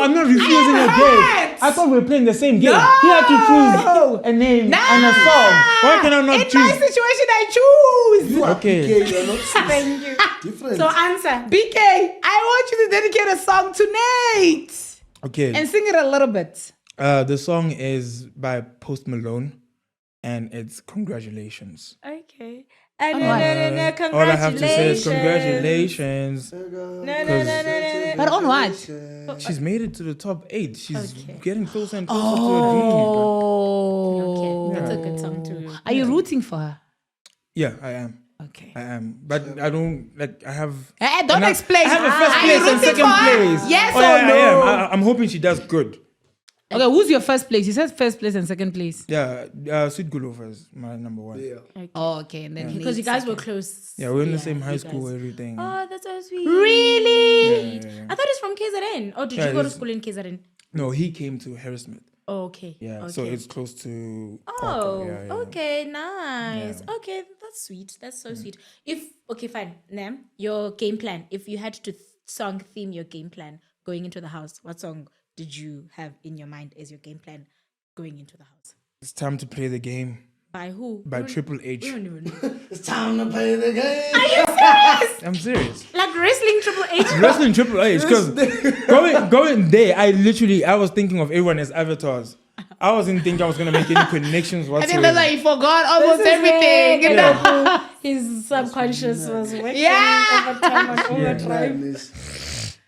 Speaker 2: I'm not refusing a game.
Speaker 1: hurt.
Speaker 2: I thought we were playing the same game. He had to choose a name and a song. Why can I not
Speaker 1: In
Speaker 2: choose?
Speaker 1: my situation, I choose.
Speaker 4: You are
Speaker 2: Okay.
Speaker 4: PK, you're not
Speaker 3: Thank you.
Speaker 4: different.
Speaker 3: So answer.
Speaker 1: BK, I want you to dedicate a song to Nate
Speaker 2: Okay.
Speaker 1: and sing it a little bit.
Speaker 2: The song is by Post Malone, and it's Congratulations.
Speaker 3: Okay. And
Speaker 1: what?
Speaker 3: congratulations.
Speaker 2: All I have to say is congratulations.
Speaker 1: But on what?
Speaker 2: She's made it to the top 8. She's
Speaker 3: Okay.
Speaker 2: getting closer and closer to a dream.
Speaker 1: Oh.
Speaker 3: Okay, that's a good song too.
Speaker 1: Are you rooting for her?
Speaker 2: Yeah, I am.
Speaker 1: Okay.
Speaker 2: I am. But I don't, I have...
Speaker 1: Don't
Speaker 2: I
Speaker 1: explain.
Speaker 2: I have a first
Speaker 1: Are you
Speaker 2: place and
Speaker 1: rooting
Speaker 2: second
Speaker 1: for her?
Speaker 2: place.
Speaker 1: Yes
Speaker 2: Oh,
Speaker 1: or
Speaker 2: yeah,
Speaker 1: no?
Speaker 2: I am. I'm hoping she does good.
Speaker 1: Okay, who's your first place? He says first place and second place.
Speaker 2: Yeah, Sweet Gulova is my number 1.
Speaker 4: Yeah.
Speaker 1: Oh, okay, and then
Speaker 3: Because you guys were close.
Speaker 2: Yeah, we're in the same high
Speaker 3: you
Speaker 2: school,
Speaker 3: guys-
Speaker 2: everything.
Speaker 3: Oh, that's so sweet.
Speaker 1: Really?
Speaker 3: I thought it's from KZN. Or did
Speaker 2: Yeah,
Speaker 3: you go to
Speaker 2: it's-
Speaker 3: school in KZN?
Speaker 2: No, he came to Harassment.
Speaker 3: Oh, okay.
Speaker 2: Yeah,
Speaker 3: Okay.
Speaker 2: so it's close to...
Speaker 3: Oh,
Speaker 2: Parker. Yeah, yeah.
Speaker 3: okay, nice. Okay, that's sweet. That's so sweet. Okay, fine. Nam, your game plan. If you had to song theme your game plan going into the house, what song did you have in your mind as your game plan going into the house?
Speaker 2: It's time to play the game
Speaker 3: By who?
Speaker 2: by
Speaker 3: We don't-
Speaker 2: Triple H.
Speaker 3: We don't even know.
Speaker 4: It's time to play the game.
Speaker 2: I'm serious.
Speaker 3: Like wrestling Triple H.
Speaker 2: Wrestling Triple H, because going there, I was thinking of everyone as avatars. I wasn't thinking I was gonna make any connections
Speaker 1: I
Speaker 2: whatsoever.
Speaker 1: think that's like he forgot almost
Speaker 3: This is
Speaker 1: everything.
Speaker 3: where
Speaker 1: You know?
Speaker 3: His subconscious was working
Speaker 1: Yeah.
Speaker 3: overtime on overdrive.
Speaker 4: Madness.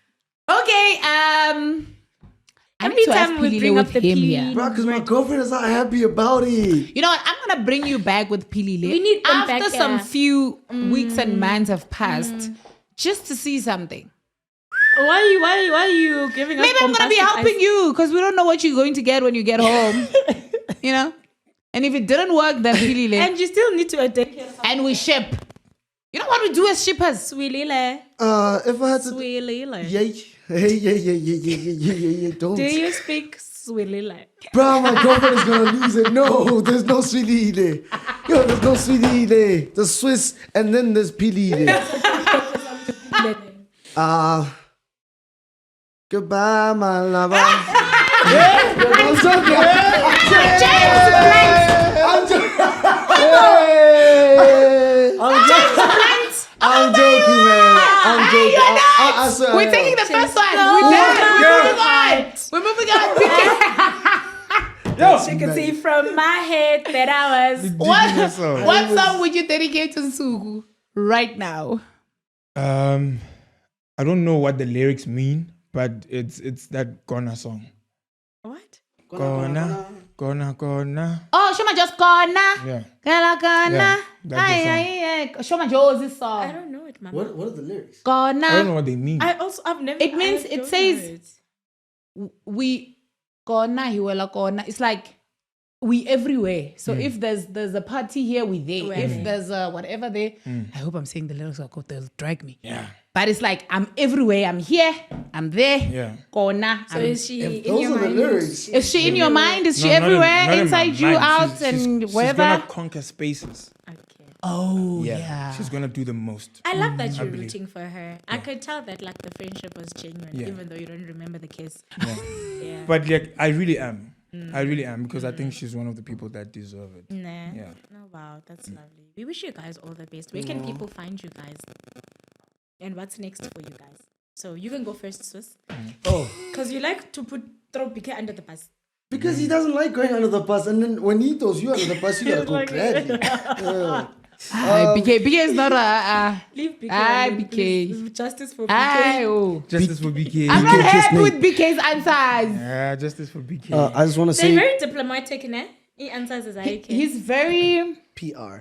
Speaker 1: Okay, I
Speaker 3: Every
Speaker 1: need to
Speaker 3: time
Speaker 1: have
Speaker 3: we
Speaker 1: Pilile
Speaker 3: bring up
Speaker 1: with
Speaker 3: the
Speaker 1: him
Speaker 3: P-
Speaker 1: here.
Speaker 4: Bro, because my girlfriend is not happy about it.
Speaker 1: You know what? I'm gonna bring you back with Pilile.
Speaker 3: We need them
Speaker 1: after
Speaker 3: back,
Speaker 1: some
Speaker 3: yeah.
Speaker 1: few weeks and months have passed, just to see something.
Speaker 3: Why are you giving us
Speaker 1: Maybe I'm gonna be
Speaker 3: bombastic
Speaker 1: helping
Speaker 3: eyes?
Speaker 1: you because we don't know what you're going to get when you get home. You know, and if it didn't work, then Pilile
Speaker 3: And you still need to dedicate
Speaker 1: and we ship. You know what we do as shippers?
Speaker 3: Swilile.
Speaker 4: If I had to...
Speaker 3: Swilile.
Speaker 4: Yeah, don't.
Speaker 3: Do you speak Swilile?
Speaker 4: Bro, my girlfriend is gonna lose it. No, there's no Swilile. Yo, there's no Swilile. There's Swiss and then there's Pilile. Goodbye, my lover. Yeah, I'm joking. I'm joking, man. I'm joking. I swear.
Speaker 1: We're taking the first one.
Speaker 3: No.
Speaker 1: We're done.
Speaker 3: Yeah.
Speaker 1: We're moving on.
Speaker 3: You can see from my head that I was.
Speaker 1: What song would you dedicate to Sugu right now?
Speaker 2: I don't know what the lyrics mean, but it's that Gonna song.
Speaker 3: What?
Speaker 2: Gonna, Gonna.
Speaker 1: Oh, Shoma just gonna.
Speaker 2: Yeah.
Speaker 1: Gonna.
Speaker 2: Yeah, that's the song.
Speaker 1: Ay. Shoma Jose's
Speaker 3: I
Speaker 1: song.
Speaker 3: don't know it, Mama.
Speaker 4: What are the lyrics?
Speaker 2: I don't know
Speaker 1: Gonna.
Speaker 2: what they mean.
Speaker 3: I've never.
Speaker 1: It means,
Speaker 3: I
Speaker 1: it
Speaker 3: don't
Speaker 1: says-
Speaker 3: know it.
Speaker 1: We gonna, hiwela gonna. It's like we everywhere. So if there's a party here, we there.
Speaker 3: We're
Speaker 1: If
Speaker 3: there.
Speaker 1: there's a whatever there, I hope I'm saying the lyrics are good. They'll drag me.
Speaker 2: Yeah.
Speaker 1: But it's like I'm everywhere. I'm here. I'm there.
Speaker 2: Yeah.
Speaker 1: Gonna.
Speaker 3: So
Speaker 1: I'm-
Speaker 3: is she
Speaker 4: If
Speaker 3: in
Speaker 4: those
Speaker 3: your
Speaker 4: are the
Speaker 3: mind?
Speaker 4: lyrics.
Speaker 1: Is she in your mind? Is she
Speaker 2: No, not in-
Speaker 1: everywhere?
Speaker 2: not in my
Speaker 1: Inside you,
Speaker 2: mind.
Speaker 1: out,
Speaker 2: She's
Speaker 1: and
Speaker 2: She's
Speaker 1: wherever?
Speaker 2: gonna conquer spaces.
Speaker 3: Okay.
Speaker 1: Oh,
Speaker 2: Yeah.
Speaker 1: yeah.
Speaker 2: She's gonna do the most.
Speaker 3: I love that you're
Speaker 2: believe.
Speaker 3: rooting for her. I could tell that like the friendship was genuine,
Speaker 2: Yeah.
Speaker 3: even though you don't remember the kiss.
Speaker 2: Yeah.
Speaker 3: Yeah.
Speaker 2: But like, I really am. I really am because I think she's one of the people that deserve it.
Speaker 3: Nah.
Speaker 2: Yeah.
Speaker 3: Oh wow, that's lovely. We wish you guys all the best. Where can people find you guys? And what's next for you guys? So you can go first, Swiss.
Speaker 4: Oh,
Speaker 3: Because you like to throw Beekay under the bus.
Speaker 4: because he doesn't like going under the bus, and then when he throws you under the bus, you gotta go
Speaker 3: like-
Speaker 4: gladly. Yeah.
Speaker 1: BK is not a.
Speaker 3: Leave Beekay.
Speaker 1: Aye,
Speaker 3: alone,
Speaker 1: Beekay.
Speaker 3: please. Justice for
Speaker 1: Aye,
Speaker 3: Beekay.
Speaker 1: oh.
Speaker 2: Justice for BK.
Speaker 1: I'm not
Speaker 4: BK just
Speaker 1: happy with
Speaker 4: name.
Speaker 1: BK's answers.
Speaker 2: Yeah, justice for BK.
Speaker 4: I just want to
Speaker 3: They're
Speaker 4: say
Speaker 3: very diplomatic, ne? He answers as I can.
Speaker 1: He's very.
Speaker 4: PR.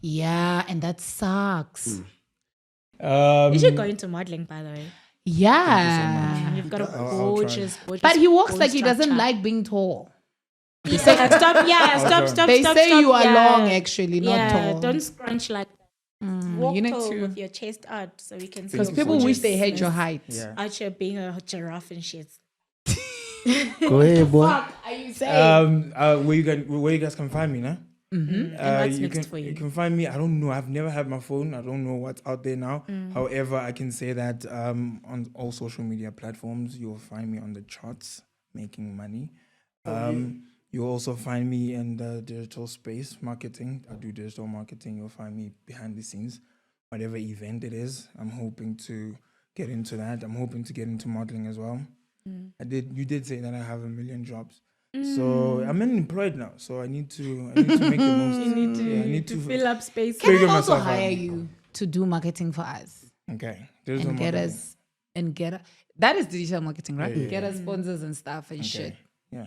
Speaker 1: Yeah, and that sucks.
Speaker 3: You should go into modeling, by the way.
Speaker 1: Yeah.
Speaker 3: You've got a
Speaker 2: I'll try.
Speaker 3: gorgeous.
Speaker 1: But he walks
Speaker 3: bone
Speaker 1: like he doesn't
Speaker 3: structure.
Speaker 1: like being tall.
Speaker 3: Yeah, stop! Yeah, stop!
Speaker 1: They
Speaker 3: stop,
Speaker 1: say
Speaker 3: stop,
Speaker 1: you are
Speaker 3: yeah.
Speaker 1: long, actually, not
Speaker 3: Yeah,
Speaker 1: tall.
Speaker 3: don't scrunch like that. Walk
Speaker 1: you need
Speaker 3: tall
Speaker 1: to-
Speaker 3: with your chest out so we can see.
Speaker 1: Because
Speaker 3: your
Speaker 1: people wish they had your
Speaker 3: gorgeousness.
Speaker 1: height.
Speaker 2: Yeah.
Speaker 3: Out here being a giraffe and shit.
Speaker 4: Go ahead, boy.
Speaker 1: Fuck, are you saying?
Speaker 2: Where you guys can find me, nah?
Speaker 3: And what's
Speaker 2: you
Speaker 3: next
Speaker 2: can
Speaker 3: for you?
Speaker 2: you can find me. I don't know. I've never had my phone. I don't know what's out there now.
Speaker 3: Mm.
Speaker 2: However, I can say that on all social media platforms, you'll find me on the charts making money. You'll also find me in the digital space marketing. I do digital marketing. You'll find me behind the scenes, whatever event it is. I'm hoping to get into that. I'm hoping to get into modeling as well. You did say that I have 1 million jobs. So I'm unemployed now. So I need to make the most.
Speaker 3: You need to,
Speaker 2: Yeah, I need
Speaker 3: to
Speaker 2: to
Speaker 3: fill up space.
Speaker 1: Can
Speaker 2: figure
Speaker 1: I also
Speaker 2: myself out.
Speaker 1: hire you to do marketing for us
Speaker 2: Okay. There's
Speaker 1: and
Speaker 2: no
Speaker 1: get
Speaker 2: modeling.
Speaker 1: us and get that is digital marketing, right?
Speaker 2: Yeah, yeah,
Speaker 1: Get us sponsors and stuff and shit.
Speaker 2: Okay. Yeah.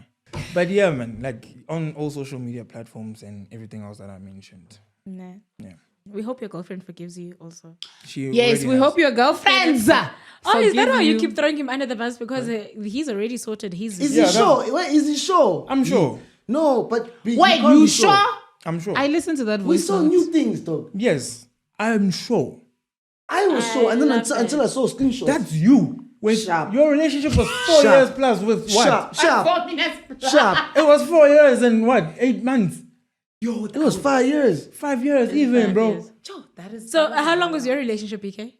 Speaker 2: But yeah, man, like on all social media platforms and everything else that I mentioned.
Speaker 3: Nah.
Speaker 2: Yeah.
Speaker 3: We hope your girlfriend forgives you also.
Speaker 2: She
Speaker 1: Yes,
Speaker 2: already
Speaker 1: we
Speaker 2: has.
Speaker 1: hope your girlfriends.
Speaker 3: Oh, is that
Speaker 1: forgive
Speaker 3: why you keep throwing him under the bus? Because he's already sorted. He's
Speaker 4: Is
Speaker 2: Yeah,
Speaker 4: he sure? Wait, is he sure?
Speaker 2: I'm sure.
Speaker 4: No, but
Speaker 1: Wait,
Speaker 4: can't
Speaker 1: you
Speaker 4: be
Speaker 1: sure?
Speaker 2: I'm sure.
Speaker 1: I listened to that
Speaker 4: We
Speaker 1: voice.
Speaker 4: saw
Speaker 1: note.
Speaker 4: new things, dog.
Speaker 2: Yes, I'm sure.
Speaker 4: I was sure, and then
Speaker 3: love
Speaker 4: until I saw screenshots.
Speaker 2: That's you. When
Speaker 4: Sharp.
Speaker 2: your relationship was 4
Speaker 4: Sharp.
Speaker 2: years plus with what?
Speaker 4: sharp, sharp, sharp.
Speaker 2: It was 4 years and what? 8 months. Yo,
Speaker 4: It was 5 years.
Speaker 2: 5 years even,
Speaker 3: 5
Speaker 2: bro.
Speaker 3: years.
Speaker 1: Joe, that is
Speaker 3: So, how long was your relationship, BK?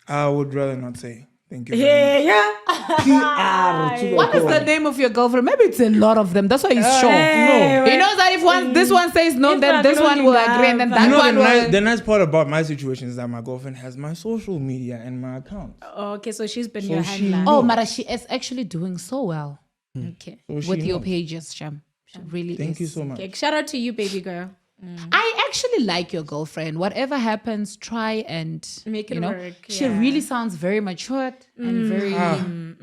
Speaker 2: I would rather not say. Thank you. very much.
Speaker 3: Yeah.
Speaker 4: PR to the
Speaker 1: What is the name of your girlfriend? Maybe it's a lot of them. That's why he's sure.
Speaker 2: No.
Speaker 1: He knows that if this one says no,
Speaker 3: If
Speaker 1: then
Speaker 3: not,
Speaker 1: this
Speaker 3: we
Speaker 1: one
Speaker 3: don't
Speaker 1: will
Speaker 3: give
Speaker 1: agree, and then
Speaker 3: up.
Speaker 1: that
Speaker 2: You know
Speaker 1: one will.
Speaker 2: the nice part about my situation is that my girlfriend has my social media and my account.
Speaker 3: Okay, so she's been
Speaker 2: So
Speaker 3: your
Speaker 2: she-
Speaker 3: handler.
Speaker 1: Oh, Mara, she is actually doing so well
Speaker 3: Okay.
Speaker 2: So she
Speaker 1: with your
Speaker 2: knows.
Speaker 1: pages, Sham. She really
Speaker 2: Thank
Speaker 1: is.
Speaker 2: you so much.
Speaker 3: Okay, shout out to you, baby girl.
Speaker 1: I actually like your girlfriend. Whatever happens, try and
Speaker 3: Make it
Speaker 1: you know.
Speaker 3: work,
Speaker 1: She
Speaker 3: yeah.
Speaker 1: really sounds very matured and very.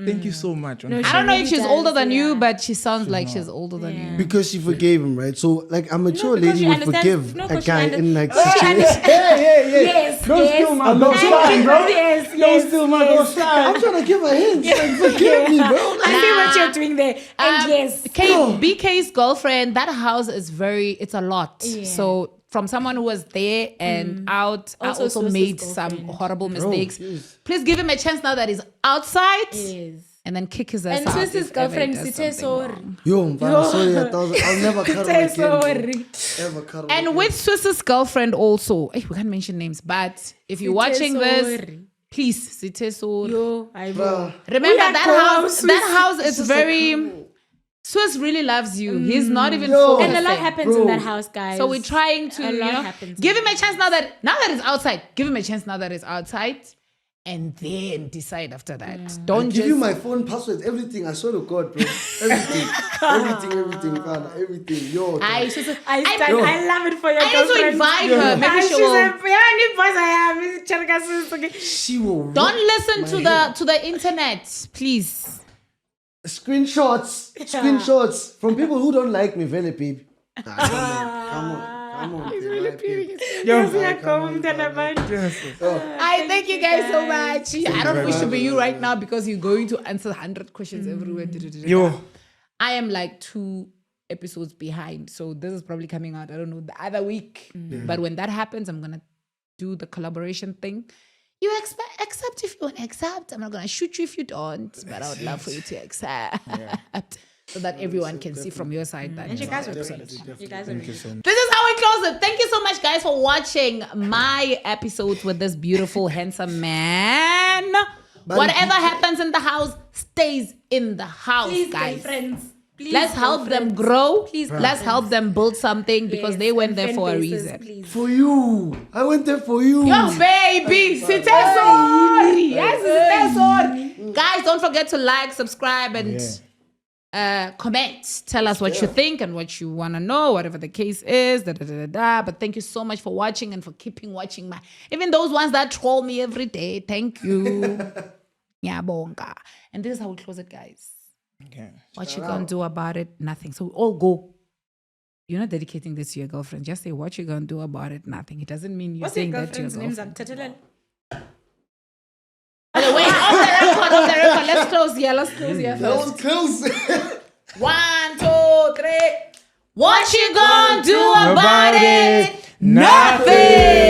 Speaker 2: Thank you so much.
Speaker 1: I don't know if she's
Speaker 3: really
Speaker 1: older
Speaker 3: does,
Speaker 1: than you,
Speaker 3: yeah.
Speaker 1: but she sounds like she's older than
Speaker 3: Yeah.
Speaker 1: you.
Speaker 4: Because she forgave him, right? So, like, a mature
Speaker 3: because
Speaker 4: lady
Speaker 3: she
Speaker 4: would
Speaker 3: understands-
Speaker 4: forgive
Speaker 3: no,
Speaker 4: a
Speaker 3: because she
Speaker 4: guy
Speaker 3: under-
Speaker 4: in like
Speaker 3: Because she
Speaker 4: situations.
Speaker 3: Yes,
Speaker 2: Don't
Speaker 3: yes.
Speaker 2: steal my
Speaker 4: I'm
Speaker 2: don't
Speaker 4: not
Speaker 2: shine,
Speaker 4: trying,
Speaker 2: bro.
Speaker 3: Yes,
Speaker 2: Don't
Speaker 3: yes.
Speaker 2: steal my don't shine.
Speaker 4: I'm trying to give her hints. Like, forgive me, bro.
Speaker 3: I see what you're doing there. And yes.
Speaker 1: BK's girlfriend, that house is it's a lot.
Speaker 3: Yeah.
Speaker 1: So from someone who was there and out, I
Speaker 3: Also
Speaker 1: also
Speaker 3: Swiss's
Speaker 1: made some
Speaker 3: girlfriend.
Speaker 1: horrible mistakes.
Speaker 4: yes.
Speaker 1: Please give him a chance now that he's outside
Speaker 3: Yes.
Speaker 1: and then kick his ass
Speaker 3: And
Speaker 1: out.
Speaker 3: Swiss's
Speaker 1: if ever he
Speaker 3: girlfriend,
Speaker 1: does
Speaker 3: Sithe
Speaker 1: something
Speaker 3: sorry.
Speaker 1: wrong.
Speaker 4: Yo, man, sorry, I'll never cuddle
Speaker 3: Sithe
Speaker 4: again. bro.
Speaker 3: sorry.
Speaker 4: Ever cuddle
Speaker 1: And
Speaker 4: again.
Speaker 1: with Swiss's girlfriend also, we can't mention names, but if you're watching this,
Speaker 3: sorry.
Speaker 1: please, Sithe sorry.
Speaker 3: Yo, I will.
Speaker 4: Bruh.
Speaker 1: Remember
Speaker 3: We are
Speaker 1: that
Speaker 3: cool,
Speaker 1: house.
Speaker 3: Swiss.
Speaker 1: That house is
Speaker 4: just a
Speaker 1: very.
Speaker 4: cuddle.
Speaker 1: Swiss really loves you. He's not even.
Speaker 4: Yo.
Speaker 1: focusing.
Speaker 3: And a lot happens in that house, guys.
Speaker 1: So we're trying to
Speaker 3: A lot
Speaker 1: you know,
Speaker 3: happens.
Speaker 1: give him a chance now that it's outside. Give him a chance now that it's outside, and then decide after that. Don't
Speaker 4: Give
Speaker 1: just.
Speaker 4: you my phone passwords, everything. I swear to God, bro. Everything. man. Everything. Yo,
Speaker 1: I should say,
Speaker 3: I love it for your
Speaker 1: I need to
Speaker 3: girlfriend.
Speaker 1: invite her. Maybe she
Speaker 3: She's
Speaker 1: will.
Speaker 3: a new boss I am. It's Cherkas's, okay.
Speaker 4: she will.
Speaker 1: Don't
Speaker 4: rock
Speaker 1: listen
Speaker 4: my
Speaker 1: to
Speaker 4: head.
Speaker 1: the internet, please.
Speaker 4: screenshots from people who don't like me, very people. Come on.
Speaker 1: He's really peering.
Speaker 4: Oh,
Speaker 1: I thank you guys so much. I don't wish to be you right now because you're going to answer 100 questions everywhere.
Speaker 2: Yo.
Speaker 1: I am like 2 episodes behind, so this is probably coming out, I don't know, the other week. But when that happens, I'm gonna do the collaboration thing. You accept if you want to accept. I'm not gonna shoot you if you don't, but I would love for you to accept. So that everyone can see from your side that
Speaker 3: You guys are great. You guys are
Speaker 2: Thank you so much.
Speaker 1: this is how we close it. Thank you so much, guys, for watching my episodes with this beautiful, handsome man. Whatever happens in the house stays in the house,
Speaker 3: Please,
Speaker 1: guys.
Speaker 3: friends. Please
Speaker 1: Let's
Speaker 3: go
Speaker 1: help them
Speaker 3: friends.
Speaker 1: grow.
Speaker 3: Please go
Speaker 1: Let's
Speaker 3: friends.
Speaker 1: help them build something because
Speaker 3: Yes,
Speaker 1: they went
Speaker 3: and
Speaker 1: there
Speaker 3: fan
Speaker 1: for a
Speaker 3: bases,
Speaker 1: reason.
Speaker 3: please.
Speaker 4: for you. I went there for you.
Speaker 1: Yo, baby, sit sorry. Yes, sit sorry. Guys, don't forget to like, subscribe, and comment. Tell us what you think and what you want to know, whatever the case is. But thank you so much for watching and for keeping watching my. Even those ones that troll me every day. Thank you. Yeah, bonga. And this is how we close it, guys.
Speaker 2: Okay.
Speaker 1: What you gonna do about it? Nothing. So we all go. You're not dedicating this to your girlfriend. Just say what you gonna do about it. Nothing. It doesn't mean you're
Speaker 3: What's your
Speaker 1: saying that to your
Speaker 3: girlfriend's name?
Speaker 1: girlfriend.
Speaker 3: Zak
Speaker 1: Okay, wait, off the record. Let's close here. Let's close here
Speaker 4: That
Speaker 1: first.
Speaker 4: was close.
Speaker 1: 1, 2, 3. What you gonna do about
Speaker 2: About
Speaker 1: it?
Speaker 2: it?
Speaker 1: Nothing.